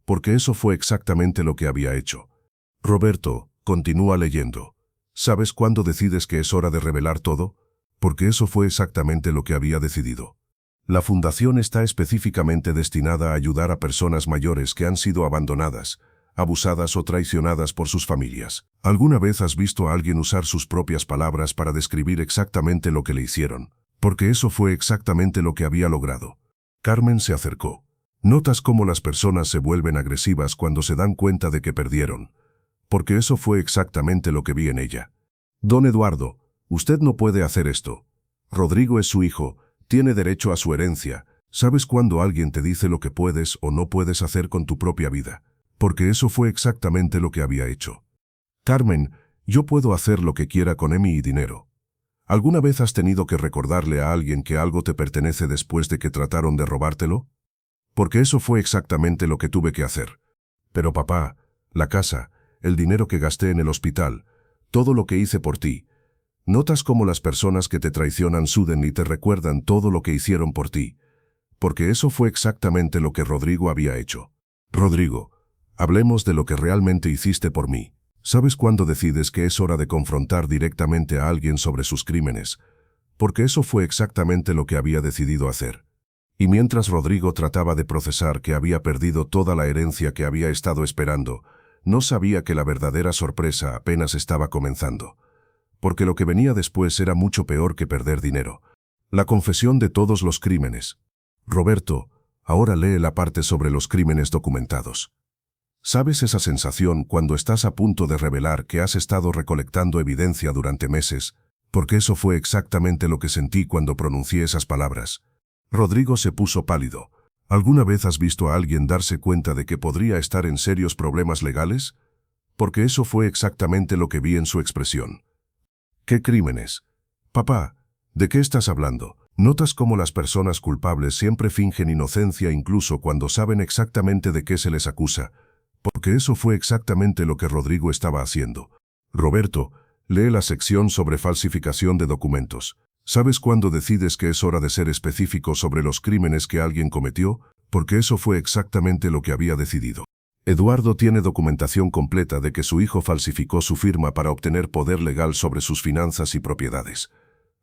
porque eso fue exactamente lo que había hecho. Roberto, continúa leyendo. ¿Sabes cuándo decides que es hora de revelar todo? Porque eso fue exactamente lo que había decidido. La fundación está específicamente destinada a ayudar a personas mayores que han sido abandonadas, abusadas o traicionadas por sus familias. ¿Alguna vez has visto a alguien usar sus propias palabras para describir exactamente lo que le hicieron? Porque eso fue exactamente lo que había logrado. Carmen se acercó. Notas cómo las personas se vuelven agresivas cuando se dan cuenta de que perdieron. Porque eso fue exactamente lo que vi en ella. Don Eduardo, usted no puede hacer esto. Rodrigo es su hijo, tiene derecho a su herencia. ¿Sabes cuando alguien te dice lo que puedes o no puedes hacer con tu propia vida? Porque eso fue exactamente lo que había hecho. Carmen, yo puedo hacer lo que quiera con mi dinero. ¿Alguna vez has tenido que recordarle a alguien que algo te pertenece después de que trataron de robártelo? Porque eso fue exactamente lo que tuve que hacer. Pero papá, la casa, el dinero que gasté en el hospital, todo lo que hice por ti. Notas cómo las personas que te traicionan suden y te recuerdan todo lo que hicieron por ti. Porque eso fue exactamente lo que Rodrigo había hecho. Rodrigo, hablemos de lo que realmente hiciste por mí. ¿Sabes cuándo decides que es hora de confrontar directamente a alguien sobre sus crímenes? Porque eso fue exactamente lo que había decidido hacer. Y mientras Rodrigo trataba de procesar que había perdido toda la herencia que había estado esperando, no sabía que la verdadera sorpresa apenas estaba comenzando. Porque lo que venía después era mucho peor que perder dinero. La confesión de todos los crímenes. Roberto, ahora lee la parte sobre los crímenes documentados. ¿Sabes esa sensación cuando estás a punto de revelar que has estado recolectando evidencia durante meses? Porque eso fue exactamente lo que sentí cuando pronuncié esas palabras. Rodrigo se puso pálido. ¿Alguna vez has visto a alguien darse cuenta de que podría estar en serios problemas legales? Porque eso fue exactamente lo que vi en su expresión. ¿Qué crímenes? Papá, ¿de qué estás hablando? ¿Notas cómo las personas culpables siempre fingen inocencia incluso cuando saben exactamente de qué se les acusa? Porque eso fue exactamente lo que Rodrigo estaba haciendo. Roberto, lee la sección sobre falsificación de documentos. ¿Sabes cuándo decides que es hora de ser específico sobre los crímenes que alguien cometió? Porque eso fue exactamente lo que había decidido. Eduardo tiene documentación completa de que su hijo falsificó su firma para obtener poder legal sobre sus finanzas y propiedades.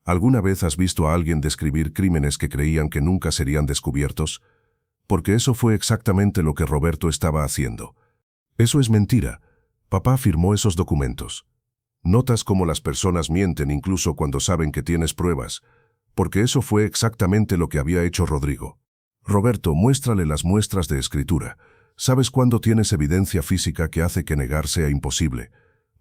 ¿Alguna vez has visto a alguien describir crímenes que creían que nunca serían descubiertos? Porque eso fue exactamente lo que Roberto estaba haciendo. Eso es mentira. Papá firmó esos documentos. Notas cómo las personas mienten incluso cuando saben que tienes pruebas, porque eso fue exactamente lo que había hecho Rodrigo. Roberto, muéstrale las muestras de escritura. ¿Sabes cuándo tienes evidencia física que hace que negar sea imposible?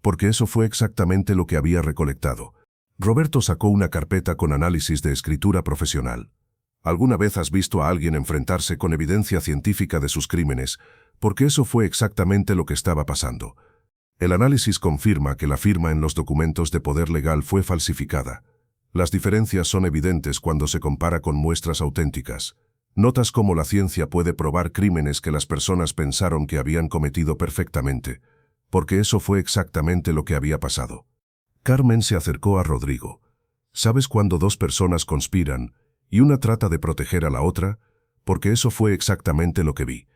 Porque eso fue exactamente lo que había recolectado. Roberto sacó una carpeta con análisis de escritura profesional. ¿Alguna vez has visto a alguien enfrentarse con evidencia científica de sus crímenes? Porque eso fue exactamente lo que estaba pasando. El análisis confirma que la firma en los documentos de poder legal fue falsificada. Las diferencias son evidentes cuando se compara con muestras auténticas. Notas cómo la ciencia puede probar crímenes que las personas pensaron que habían cometido perfectamente, porque eso fue exactamente lo que había pasado. Carmen se acercó a Rodrigo. ¿Sabes cuando dos personas conspiran y una trata de proteger a la otra? Porque eso fue exactamente lo que vi.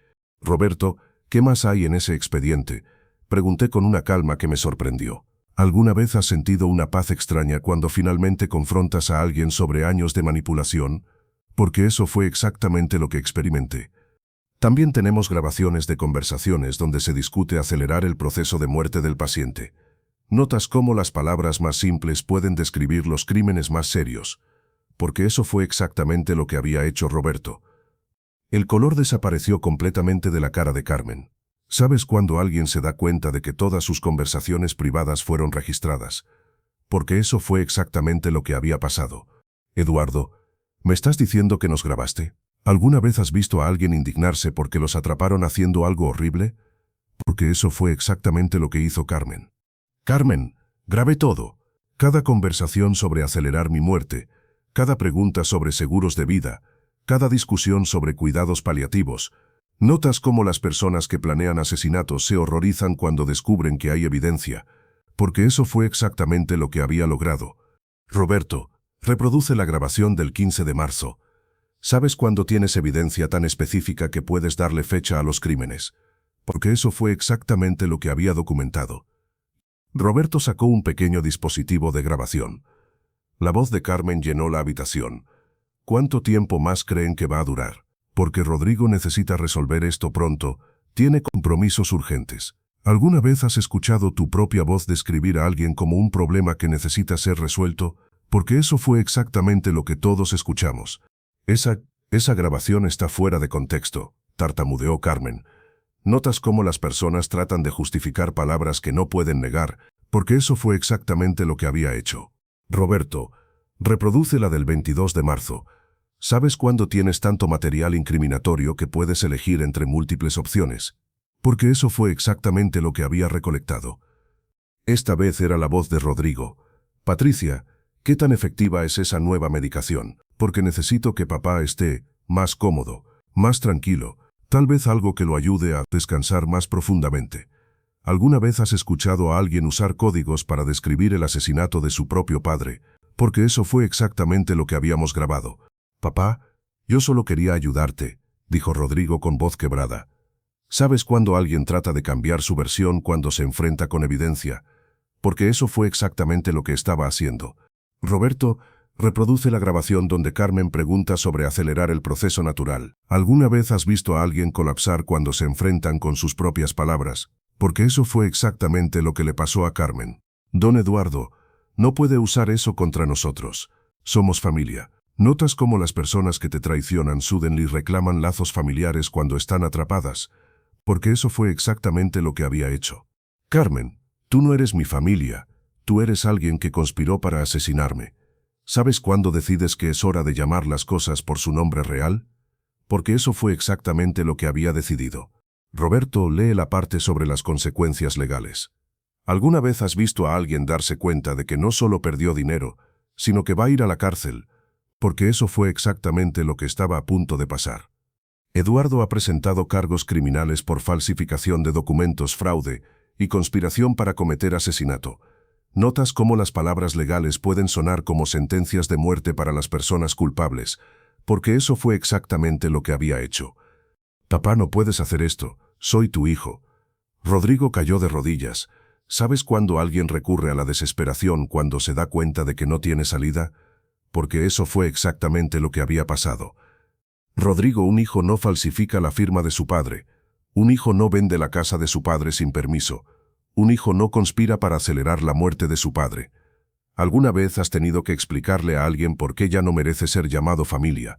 Roberto, ¿qué más hay en ese expediente? Pregunté con una calma que me sorprendió. ¿Alguna vez has sentido una paz extraña cuando finalmente confrontas a alguien sobre años de manipulación? Porque eso fue exactamente lo que experimenté. También tenemos grabaciones de conversaciones donde se discute acelerar el proceso de muerte del paciente. Notas cómo las palabras más simples pueden describir los crímenes más serios. Porque eso fue exactamente lo que había hecho Roberto. El color desapareció completamente de la cara de Carmen. ¿Sabes cuando alguien se da cuenta de que todas sus conversaciones privadas fueron registradas? Porque eso fue exactamente lo que había pasado. Eduardo, ¿me estás diciendo que nos grabaste? ¿Alguna vez has visto a alguien indignarse porque los atraparon haciendo algo horrible? Porque eso fue exactamente lo que hizo Carmen. Carmen, grabé todo. Cada conversación sobre acelerar mi muerte, cada pregunta sobre seguros de vida, cada discusión sobre cuidados paliativos. Notas cómo las personas que planean asesinatos se horrorizan cuando descubren que hay evidencia, porque eso fue exactamente lo que había logrado. Roberto, reproduce la grabación del 15 de marzo. ¿Sabes cuándo tienes evidencia tan específica que puedes darle fecha a los crímenes? Porque eso fue exactamente lo que había documentado. Roberto sacó un pequeño dispositivo de grabación. La voz de Carmen llenó la habitación. ¿Cuánto tiempo más creen que va a durar? Porque Rodrigo necesita resolver esto pronto, tiene compromisos urgentes. ¿Alguna vez has escuchado tu propia voz describir a alguien como un problema que necesita ser resuelto? Porque eso fue exactamente lo que todos escuchamos. Esa grabación está fuera de contexto, tartamudeó Carmen. Notas cómo las personas tratan de justificar palabras que no pueden negar, porque eso fue exactamente lo que había hecho. Roberto, reproduce la del 22 de marzo. ¿Sabes cuándo tienes tanto material incriminatorio que puedes elegir entre múltiples opciones? Porque eso fue exactamente lo que había recolectado. Esta vez era la voz de Rodrigo. Patricia, ¿qué tan efectiva es esa nueva medicación? Porque necesito que papá esté más cómodo, más tranquilo, tal vez algo que lo ayude a descansar más profundamente. ¿Alguna vez has escuchado a alguien usar códigos para describir el asesinato de su propio padre? Porque eso fue exactamente lo que habíamos grabado. Papá, yo solo quería ayudarte, dijo Rodrigo con voz quebrada. ¿Sabes cuándo alguien trata de cambiar su versión cuando se enfrenta con evidencia? Porque eso fue exactamente lo que estaba haciendo. Roberto, reproduce la grabación donde Carmen pregunta sobre acelerar el proceso natural. ¿Alguna vez has visto a alguien colapsar cuando se enfrentan con sus propias palabras? Porque eso fue exactamente lo que le pasó a Carmen. Don Eduardo, no puede usar eso contra nosotros. Somos familia. ¿Notas cómo las personas que te traicionan suden y reclaman lazos familiares cuando están atrapadas? Porque eso fue exactamente lo que había hecho. Carmen, tú no eres mi familia. Tú eres alguien que conspiró para asesinarme. ¿Sabes cuándo decides que es hora de llamar las cosas por su nombre real? Porque eso fue exactamente lo que había decidido. Roberto, lee la parte sobre las consecuencias legales. ¿Alguna vez has visto a alguien darse cuenta de que no solo perdió dinero, sino que va a ir a la cárcel? Porque eso fue exactamente lo que estaba a punto de pasar. Eduardo ha presentado cargos criminales por falsificación de documentos, fraude y conspiración para cometer asesinato. Notas cómo las palabras legales pueden sonar como sentencias de muerte para las personas culpables, porque eso fue exactamente lo que había hecho. Papá, no puedes hacer esto, soy tu hijo. Rodrigo cayó de rodillas. ¿Sabes cuándo alguien recurre a la desesperación cuando se da cuenta de que no tiene salida? Porque eso fue exactamente lo que había pasado. Rodrigo, un hijo no falsifica la firma de su padre. Un hijo no vende la casa de su padre sin permiso. Un hijo no conspira para acelerar la muerte de su padre. ¿Alguna vez has tenido que explicarle a alguien por qué ya no merece ser llamado familia?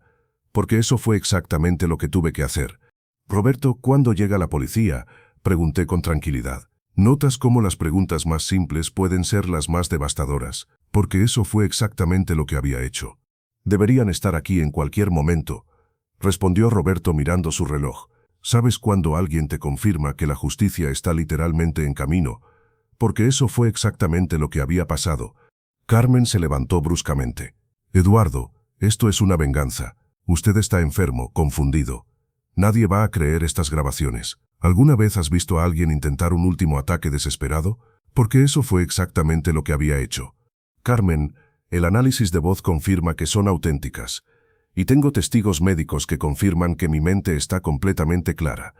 Porque eso fue exactamente lo que tuve que hacer. Roberto, ¿cuándo llega la policía? Pregunté con tranquilidad. Notas cómo las preguntas más simples pueden ser las más devastadoras, porque eso fue exactamente lo que había hecho. Deberían estar aquí en cualquier momento, respondió Roberto mirando su reloj. ¿Sabes cuándo alguien te confirma que la justicia está literalmente en camino? Porque eso fue exactamente lo que había pasado. Carmen se levantó bruscamente. Eduardo, esto es una venganza. Usted está enfermo, confundido. Nadie va a creer estas grabaciones. ¿Alguna vez has visto a alguien intentar un último ataque desesperado? Porque eso fue exactamente lo que había hecho. Carmen, el análisis de voz confirma que son auténticas. Y tengo testigos médicos que confirman que mi mente está completamente clara.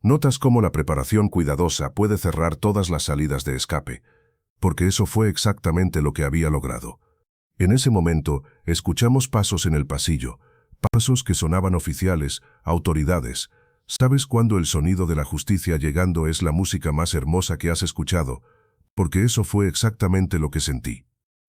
Notas cómo la preparación cuidadosa puede cerrar todas las salidas de escape. Porque eso fue exactamente lo que había logrado. En ese momento, escuchamos pasos en el pasillo. Pasos que sonaban oficiales, autoridades. ¿Sabes cuándo el sonido de la justicia llegando es la música más hermosa que has escuchado? Porque eso fue exactamente lo que sentí.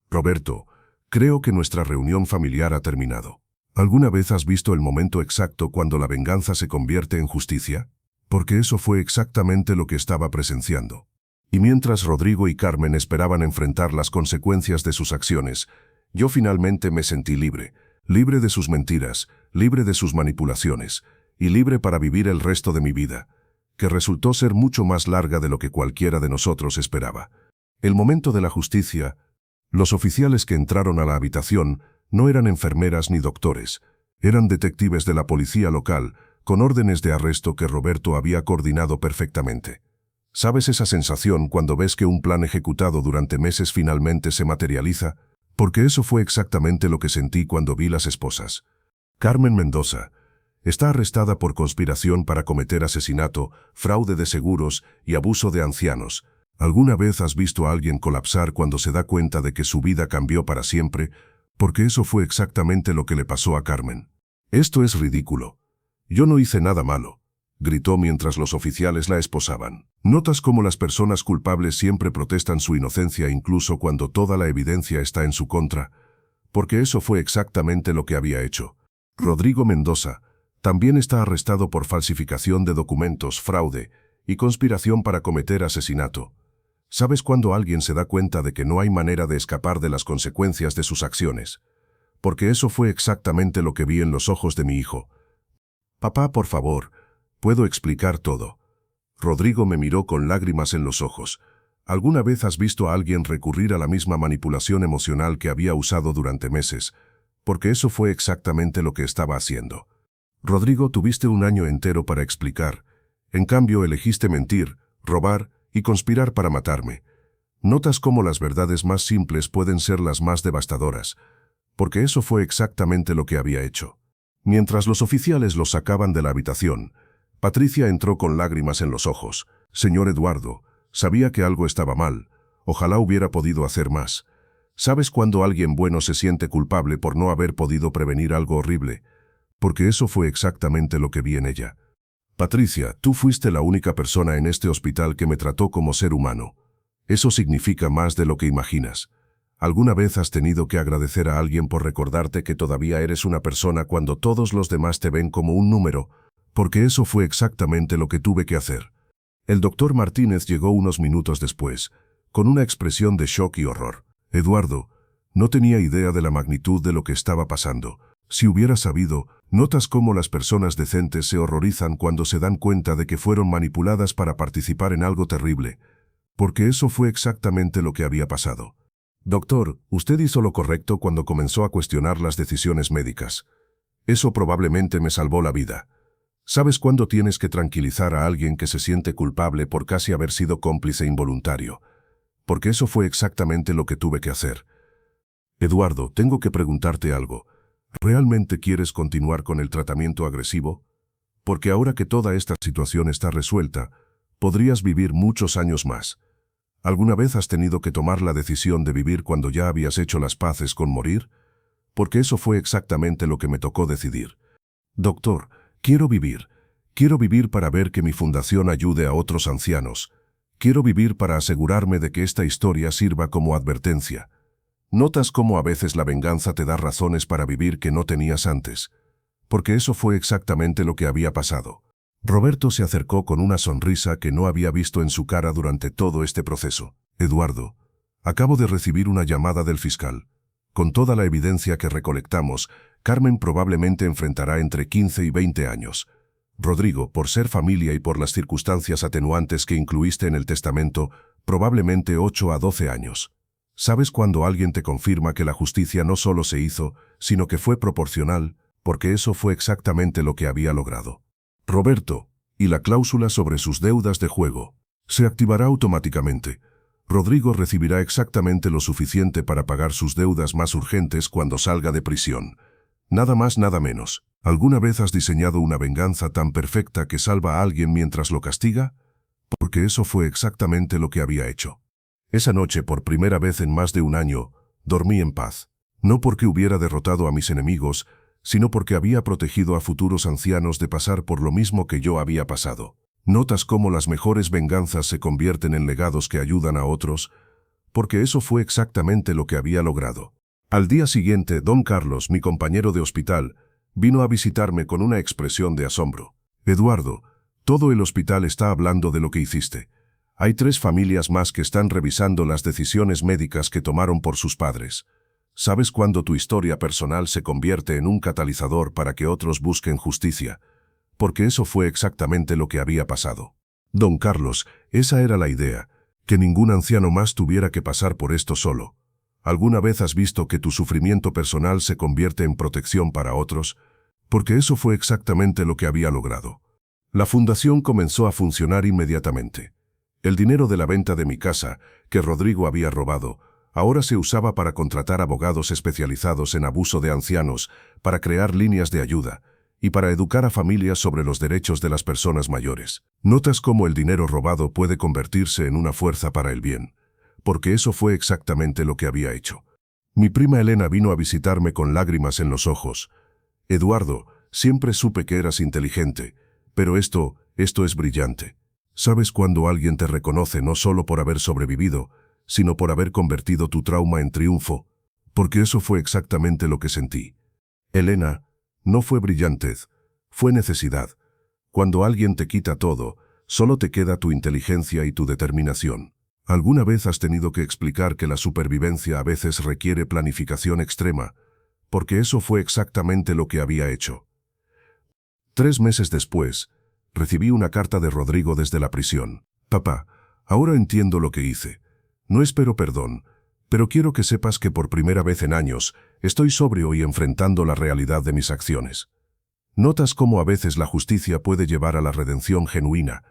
Roberto, creo que nuestra reunión familiar ha terminado. ¿Alguna vez has visto el momento exacto cuando la venganza se convierte en justicia? Porque eso fue exactamente lo que estaba presenciando. Y mientras Rodrigo y Carmen esperaban enfrentar las consecuencias de sus acciones, yo finalmente me sentí libre, libre de sus mentiras, libre de sus manipulaciones, y libre para vivir el resto de mi vida, que resultó ser mucho más larga de lo que cualquiera de nosotros esperaba. El momento de la justicia, los oficiales que entraron a la habitación no eran enfermeras ni doctores, eran detectives de la policía local, con órdenes de arresto que Roberto había coordinado perfectamente. ¿Sabes esa sensación cuando ves que un plan ejecutado durante meses finalmente se materializa? Porque eso fue exactamente lo que sentí cuando vi las esposas. Carmen Mendoza está arrestada por conspiración para cometer asesinato, fraude de seguros y abuso de ancianos. ¿Alguna vez has visto a alguien colapsar cuando se da cuenta de que su vida cambió para siempre? Porque eso fue exactamente lo que le pasó a Carmen. Esto es ridículo. Yo no hice nada malo, gritó mientras los oficiales la esposaban. ¿Notas cómo las personas culpables siempre protestan su inocencia incluso cuando toda la evidencia está en su contra? Porque eso fue exactamente lo que había hecho. Rodrigo Mendoza también está arrestado por falsificación de documentos, fraude y conspiración para cometer asesinato. ¿Sabes cuando alguien se da cuenta de que no hay manera de escapar de las consecuencias de sus acciones? Porque eso fue exactamente lo que vi en los ojos de mi hijo. Papá, por favor, puedo explicar todo. Rodrigo me miró con lágrimas en los ojos. ¿Alguna vez has visto a alguien recurrir a la misma manipulación emocional que había usado durante meses? Porque eso fue exactamente lo que estaba haciendo. Rodrigo, tuviste un año entero para explicar. En cambio, elegiste mentir, robar y conspirar para matarme. ¿Notas cómo las verdades más simples pueden ser las más devastadoras? Porque eso fue exactamente lo que había hecho. Mientras los oficiales los sacaban de la habitación, Patricia entró con lágrimas en los ojos. Señor Eduardo, sabía que algo estaba mal. Ojalá hubiera podido hacer más. ¿Sabes cuando alguien bueno se siente culpable por no haber podido prevenir algo horrible? Porque eso fue exactamente lo que vi en ella. Patricia, tú fuiste la única persona en este hospital que me trató como ser humano. Eso significa más de lo que imaginas. ¿Alguna vez has tenido que agradecer a alguien por recordarte que todavía eres una persona cuando todos los demás te ven como un número? Porque eso fue exactamente lo que tuve que hacer. El doctor Martínez llegó unos minutos después, con una expresión de shock y horror. Eduardo, no tenía idea de la magnitud de lo que estaba pasando. Si hubiera sabido, notas cómo las personas decentes se horrorizan cuando se dan cuenta de que fueron manipuladas para participar en algo terrible. Porque eso fue exactamente lo que había pasado. Doctor, usted hizo lo correcto cuando comenzó a cuestionar las decisiones médicas. Eso probablemente me salvó la vida. ¿Sabes cuándo tienes que tranquilizar a alguien que se siente culpable por casi haber sido cómplice involuntario? Porque eso fue exactamente lo que tuve que hacer. Eduardo, tengo que preguntarte algo. ¿Realmente quieres continuar con el tratamiento agresivo? Porque ahora que toda esta situación está resuelta, podrías vivir muchos años más. ¿Alguna vez has tenido que tomar la decisión de vivir cuando ya habías hecho las paces con morir? Porque eso fue exactamente lo que me tocó decidir. Doctor, quiero vivir. Quiero vivir para ver que mi fundación ayude a otros ancianos. Quiero vivir para asegurarme de que esta historia sirva como advertencia. ¿Notas cómo a veces la venganza te da razones para vivir que no tenías antes? Porque eso fue exactamente lo que había pasado. Roberto se acercó con una sonrisa que no había visto en su cara durante todo este proceso. Eduardo, acabo de recibir una llamada del fiscal. Con toda la evidencia que recolectamos, Carmen probablemente enfrentará entre 15 y 20 años. Rodrigo, por ser familia y por las circunstancias atenuantes que incluiste en el testamento, probablemente 8 a 12 años. ¿Sabes cuando alguien te confirma que la justicia no solo se hizo, sino que fue proporcional? Porque eso fue exactamente lo que había logrado. Roberto, y la cláusula sobre sus deudas de juego, se activará automáticamente. Rodrigo recibirá exactamente lo suficiente para pagar sus deudas más urgentes cuando salga de prisión. Nada más, nada menos. ¿Alguna vez has diseñado una venganza tan perfecta que salva a alguien mientras lo castiga? Porque eso fue exactamente lo que había hecho. Esa noche, por primera vez en más de un año, dormí en paz. No porque hubiera derrotado a mis enemigos, sino porque había protegido a futuros ancianos de pasar por lo mismo que yo había pasado. ¿Notas cómo las mejores venganzas se convierten en legados que ayudan a otros? Porque eso fue exactamente lo que había logrado. Al día siguiente, don Carlos, mi compañero de hospital, Vino a visitarme con una expresión de asombro. Eduardo, todo el hospital está hablando de lo que hiciste. Hay 3 familias más que están revisando las decisiones médicas que tomaron por sus padres. ¿Sabes cuándo tu historia personal se convierte en un catalizador para que otros busquen justicia? Porque eso fue exactamente lo que había pasado. Don Carlos, esa era la idea, que ningún anciano más tuviera que pasar por esto solo. ¿Alguna vez has visto que tu sufrimiento personal se convierte en protección para otros? Porque eso fue exactamente lo que había logrado. La fundación comenzó a funcionar inmediatamente. El dinero de la venta de mi casa, que Rodrigo había robado, ahora se usaba para contratar abogados especializados en abuso de ancianos, para crear líneas de ayuda y para educar a familias sobre los derechos de las personas mayores. Notas cómo el dinero robado puede convertirse en una fuerza para el bien, porque eso fue exactamente lo que había hecho. Mi prima Elena vino a visitarme con lágrimas en los ojos. Eduardo, siempre supe que eras inteligente, pero esto es brillante. ¿Sabes cuando alguien te reconoce no solo por haber sobrevivido, sino por haber convertido tu trauma en triunfo? Porque eso fue exactamente lo que sentí. Elena, no fue brillantez, fue necesidad. Cuando alguien te quita todo, solo te queda tu inteligencia y tu determinación. ¿Alguna vez has tenido que explicar que la supervivencia a veces requiere planificación extrema? Porque eso fue exactamente lo que había hecho. 3 meses después, recibí una carta de Rodrigo desde la prisión. Papá, ahora entiendo lo que hice. No espero perdón, pero quiero que sepas que por primera vez en años estoy sobrio y enfrentando la realidad de mis acciones. Notas cómo a veces la justicia puede llevar a la redención genuina,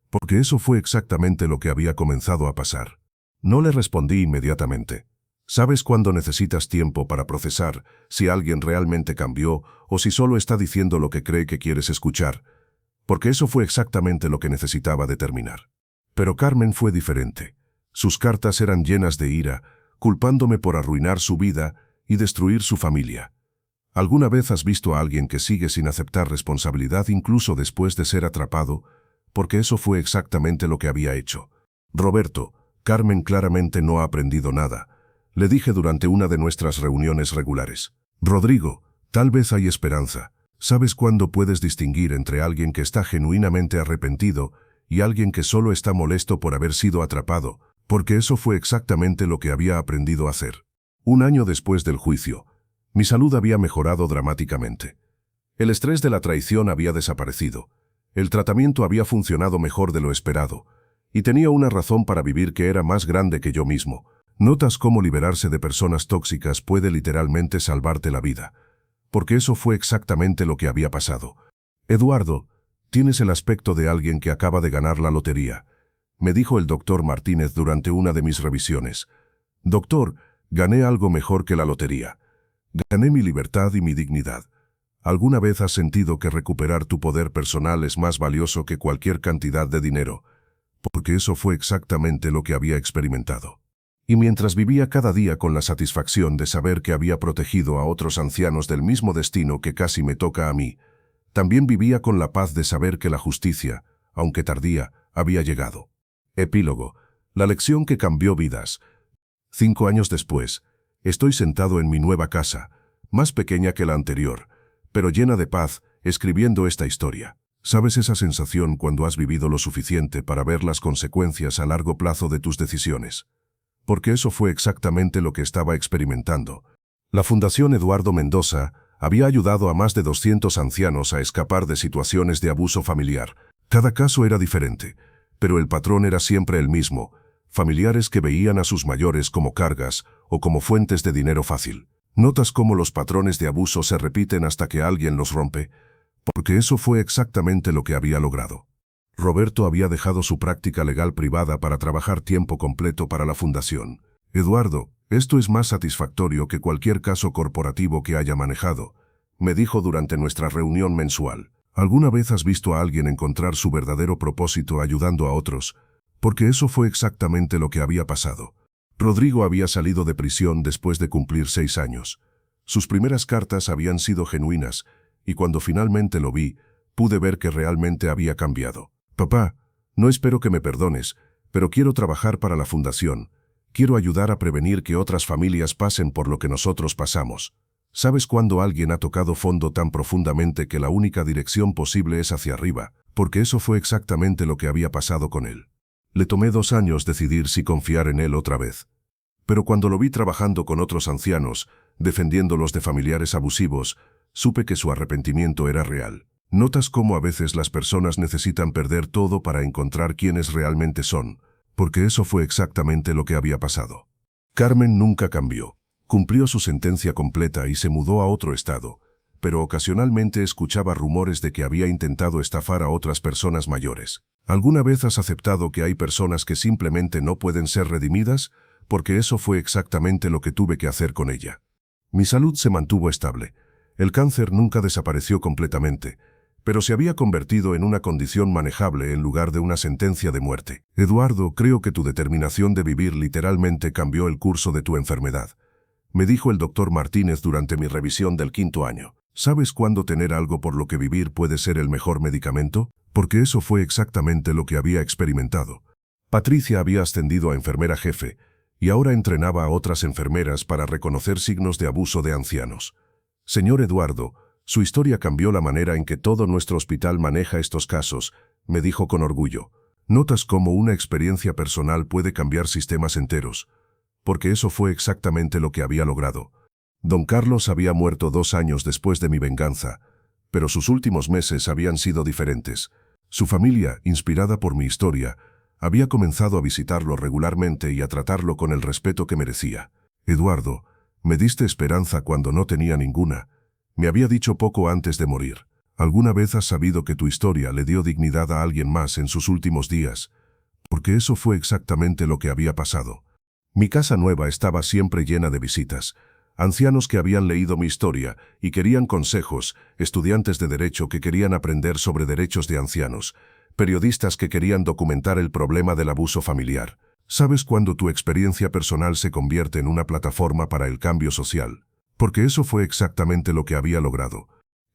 porque eso fue exactamente lo que había comenzado a pasar. No le respondí inmediatamente. ¿Sabes cuándo necesitas tiempo para procesar si alguien realmente cambió o si solo está diciendo lo que cree que quieres escuchar? Porque eso fue exactamente lo que necesitaba determinar. Pero Carmen fue diferente. Sus cartas eran llenas de ira, culpándome por arruinar su vida y destruir su familia. ¿Alguna vez has visto a alguien que sigue sin aceptar responsabilidad incluso después de ser atrapado? Porque eso fue exactamente lo que había hecho. Roberto, Carmen claramente no ha aprendido nada. Le dije durante una de nuestras reuniones regulares. Rodrigo, tal vez hay esperanza. ¿Sabes cuándo puedes distinguir entre alguien que está genuinamente arrepentido y alguien que solo está molesto por haber sido atrapado? Porque eso fue exactamente lo que había aprendido a hacer. 1 año después del juicio, mi salud había mejorado dramáticamente. El estrés de la traición había desaparecido. El tratamiento había funcionado mejor de lo esperado, y tenía una razón para vivir que era más grande que yo mismo. Notas cómo liberarse de personas tóxicas puede literalmente salvarte la vida. Porque eso fue exactamente lo que había pasado. Eduardo, tienes el aspecto de alguien que acaba de ganar la lotería, me dijo el doctor Martínez durante una de mis revisiones. Doctor, gané algo mejor que la lotería. Gané mi libertad y mi dignidad. ¿Alguna vez has sentido que recuperar tu poder personal es más valioso que cualquier cantidad de dinero? Porque eso fue exactamente lo que había experimentado. Y mientras vivía cada día con la satisfacción de saber que había protegido a otros ancianos del mismo destino que casi me toca a mí, también vivía con la paz de saber que la justicia, aunque tardía, había llegado. Epílogo. La lección que cambió vidas. 5 años después, estoy sentado en mi nueva casa, más pequeña que la anterior, pero llena de paz, escribiendo esta historia. ¿Sabes esa sensación cuando has vivido lo suficiente para ver las consecuencias a largo plazo de tus decisiones? Porque eso fue exactamente lo que estaba experimentando. La Fundación Eduardo Mendoza había ayudado a más de 200 ancianos a escapar de situaciones de abuso familiar. Cada caso era diferente, pero el patrón era siempre el mismo: familiares que veían a sus mayores como cargas o como fuentes de dinero fácil. ¿Notas cómo los patrones de abuso se repiten hasta que alguien los rompe? Porque eso fue exactamente lo que había logrado. Roberto había dejado su práctica legal privada para trabajar tiempo completo para la fundación. Eduardo, esto es más satisfactorio que cualquier caso corporativo que haya manejado, me dijo durante nuestra reunión mensual. ¿Alguna vez has visto a alguien encontrar su verdadero propósito ayudando a otros? Porque eso fue exactamente lo que había pasado. Rodrigo había salido de prisión después de cumplir 6 años. Sus primeras cartas habían sido genuinas, y cuando finalmente lo vi, pude ver que realmente había cambiado. Papá, no espero que me perdones, pero quiero trabajar para la fundación. Quiero ayudar a prevenir que otras familias pasen por lo que nosotros pasamos. ¿Sabes cuándo alguien ha tocado fondo tan profundamente que la única dirección posible es hacia arriba? Porque eso fue exactamente lo que había pasado con él. Le tomé 2 años decidir si confiar en él otra vez. Pero cuando lo vi trabajando con otros ancianos, defendiéndolos de familiares abusivos, supe que su arrepentimiento era real. Notas cómo a veces las personas necesitan perder todo para encontrar quiénes realmente son, porque eso fue exactamente lo que había pasado. Carmen nunca cambió. Cumplió su sentencia completa y se mudó a otro estado, pero ocasionalmente escuchaba rumores de que había intentado estafar a otras personas mayores. ¿Alguna vez has aceptado que hay personas que simplemente no pueden ser redimidas? Porque eso fue exactamente lo que tuve que hacer con ella. Mi salud se mantuvo estable. El cáncer nunca desapareció completamente, pero se había convertido en una condición manejable en lugar de una sentencia de muerte. Eduardo, creo que tu determinación de vivir literalmente cambió el curso de tu enfermedad, me dijo el doctor Martínez durante mi revisión del 5º año. ¿Sabes cuándo tener algo por lo que vivir puede ser el mejor medicamento? Porque eso fue exactamente lo que había experimentado. Patricia había ascendido a enfermera jefe y ahora entrenaba a otras enfermeras para reconocer signos de abuso de ancianos. Señor Eduardo, su historia cambió la manera en que todo nuestro hospital maneja estos casos, me dijo con orgullo. Notas cómo una experiencia personal puede cambiar sistemas enteros, porque eso fue exactamente lo que había logrado. Don Carlos había muerto 2 años después de mi venganza, pero sus últimos meses habían sido diferentes. Su familia, inspirada por mi historia, había comenzado a visitarlo regularmente y a tratarlo con el respeto que merecía. Eduardo, me diste esperanza cuando no tenía ninguna. Me había dicho poco antes de morir. ¿Alguna vez has sabido que tu historia le dio dignidad a alguien más en sus últimos días? Porque eso fue exactamente lo que había pasado. Mi casa nueva estaba siempre llena de visitas, ancianos que habían leído mi historia y querían consejos, estudiantes de derecho que querían aprender sobre derechos de ancianos, periodistas que querían documentar el problema del abuso familiar. ¿Sabes cuándo tu experiencia personal se convierte en una plataforma para el cambio social? Porque eso fue exactamente lo que había logrado.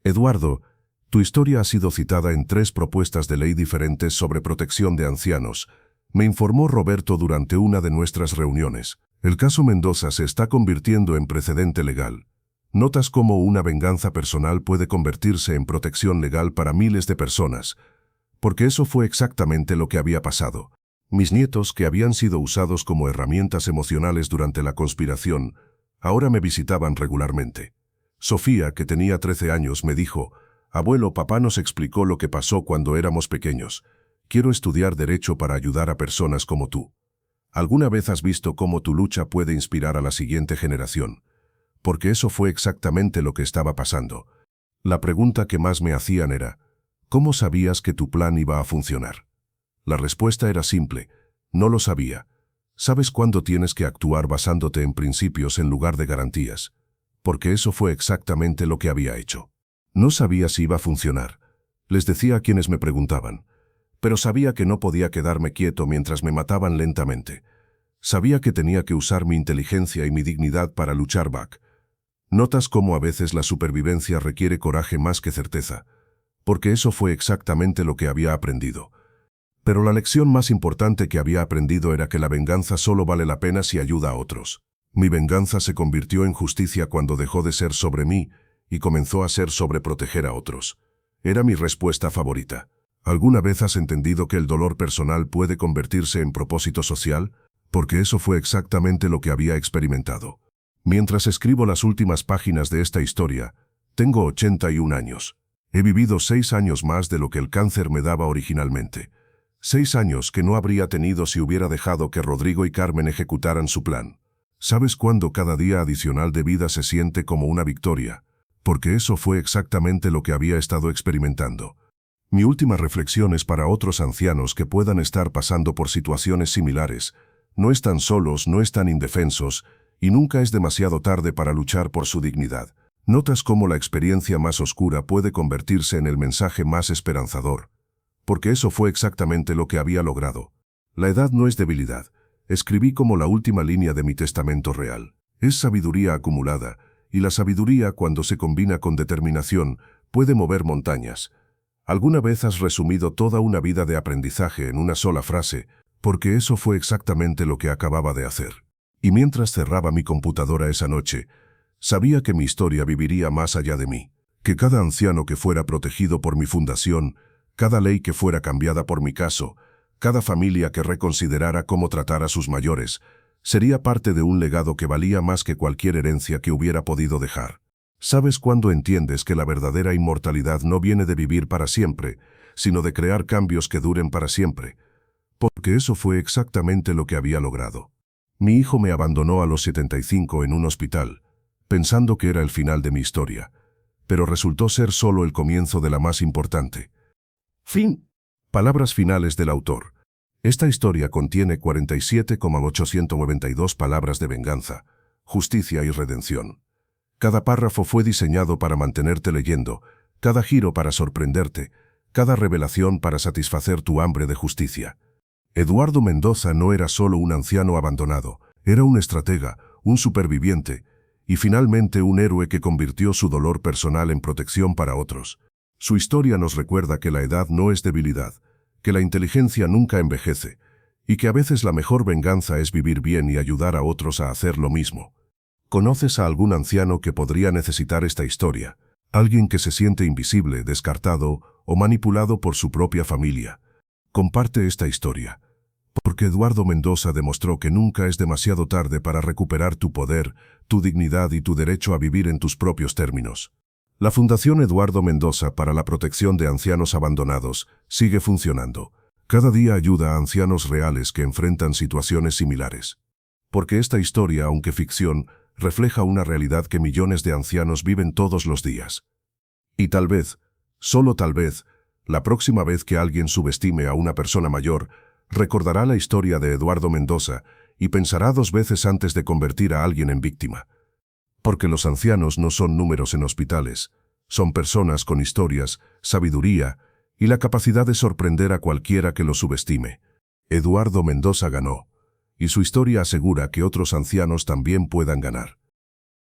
Eduardo, tu historia ha sido citada en 3 propuestas de ley diferentes sobre protección de ancianos, me informó Roberto durante una de nuestras reuniones. El caso Mendoza se está convirtiendo en precedente legal. Notas cómo una venganza personal puede convertirse en protección legal para miles de personas, porque eso fue exactamente lo que había pasado. Mis nietos, que habían sido usados como herramientas emocionales durante la conspiración, ahora me visitaban regularmente. Sofía, que tenía 13 años, me dijo: «Abuelo, papá nos explicó lo que pasó cuando éramos pequeños. Quiero estudiar derecho para ayudar a personas como tú». ¿Alguna vez has visto cómo tu lucha puede inspirar a la siguiente generación? Porque eso fue exactamente lo que estaba pasando. La pregunta que más me hacían era: ¿cómo sabías que tu plan iba a funcionar? La respuesta era simple: no lo sabía. ¿Sabes cuándo tienes que actuar basándote en principios en lugar de garantías? Porque eso fue exactamente lo que había hecho. No sabía si iba a funcionar. Les decía a quienes me preguntaban. Pero sabía que no podía quedarme quieto mientras me mataban lentamente. Sabía que tenía que usar mi inteligencia y mi dignidad para luchar back. Notas cómo a veces la supervivencia requiere coraje más que certeza, porque eso fue exactamente lo que había aprendido. Pero la lección más importante que había aprendido era que la venganza solo vale la pena si ayuda a otros. Mi venganza se convirtió en justicia cuando dejó de ser sobre mí y comenzó a ser sobre proteger a otros. Era mi respuesta favorita. ¿Alguna vez has entendido que el dolor personal puede convertirse en propósito social? Porque eso fue exactamente lo que había experimentado. Mientras escribo las últimas páginas de esta historia, tengo 81 años. He vivido 6 años más de lo que el cáncer me daba originalmente. 6 años que no habría tenido si hubiera dejado que Rodrigo y Carmen ejecutaran su plan. ¿Sabes cuándo cada día adicional de vida se siente como una victoria? Porque eso fue exactamente lo que había estado experimentando. Mi última reflexión es para otros ancianos que puedan estar pasando por situaciones similares. No están solos, no están indefensos, y nunca es demasiado tarde para luchar por su dignidad. Notas cómo la experiencia más oscura puede convertirse en el mensaje más esperanzador. Porque eso fue exactamente lo que había logrado. La edad no es debilidad. Escribí como la última línea de mi testamento real. Es sabiduría acumulada, y la sabiduría, cuando se combina con determinación, puede mover montañas. ¿Alguna vez has resumido toda una vida de aprendizaje en una sola frase? Porque eso fue exactamente lo que acababa de hacer. Y mientras cerraba mi computadora esa noche, Sabía que mi historia viviría más allá de mí, que cada anciano que fuera protegido por mi fundación, cada ley que fuera cambiada por mi caso, cada familia que reconsiderara cómo tratar a sus mayores, sería parte de un legado que valía más que cualquier herencia que hubiera podido dejar. ¿Sabes cuándo entiendes que la verdadera inmortalidad no viene de vivir para siempre, sino de crear cambios que duren para siempre? Porque eso fue exactamente lo que había logrado. Mi hijo me abandonó a los 75 en un hospital, pensando que era el final de mi historia, pero resultó ser solo el comienzo de la más importante. Fin. Palabras finales del autor. Esta historia contiene 47,892 palabras de venganza, justicia y redención. Cada párrafo fue diseñado para mantenerte leyendo, cada giro para sorprenderte, cada revelación para satisfacer tu hambre de justicia. Eduardo Mendoza no era solo un anciano abandonado, era un estratega, un superviviente, y finalmente un héroe que convirtió su dolor personal en protección para otros. Su historia nos recuerda que la edad no es debilidad, que la inteligencia nunca envejece, y que a veces la mejor venganza es vivir bien y ayudar a otros a hacer lo mismo. ¿Conoces a algún anciano que podría necesitar esta historia? Alguien que se siente invisible, descartado o manipulado por su propia familia. Comparte esta historia, porque Eduardo Mendoza demostró que nunca es demasiado tarde para recuperar tu poder, tu dignidad y tu derecho a vivir en tus propios términos. La Fundación Eduardo Mendoza para la protección de ancianos abandonados sigue funcionando. Cada día ayuda a ancianos reales que enfrentan situaciones similares. Porque esta historia, aunque ficción, refleja una realidad que millones de ancianos viven todos los días. Y tal vez, solo tal vez, la próxima vez que alguien subestime a una persona mayor, recordará la historia de Eduardo Mendoza y pensará dos veces antes de convertir a alguien en víctima. Porque los ancianos no son números en hospitales, son personas con historias, sabiduría y la capacidad de sorprender a cualquiera que los subestime. Eduardo Mendoza ganó, y su historia asegura que otros ancianos también puedan ganar.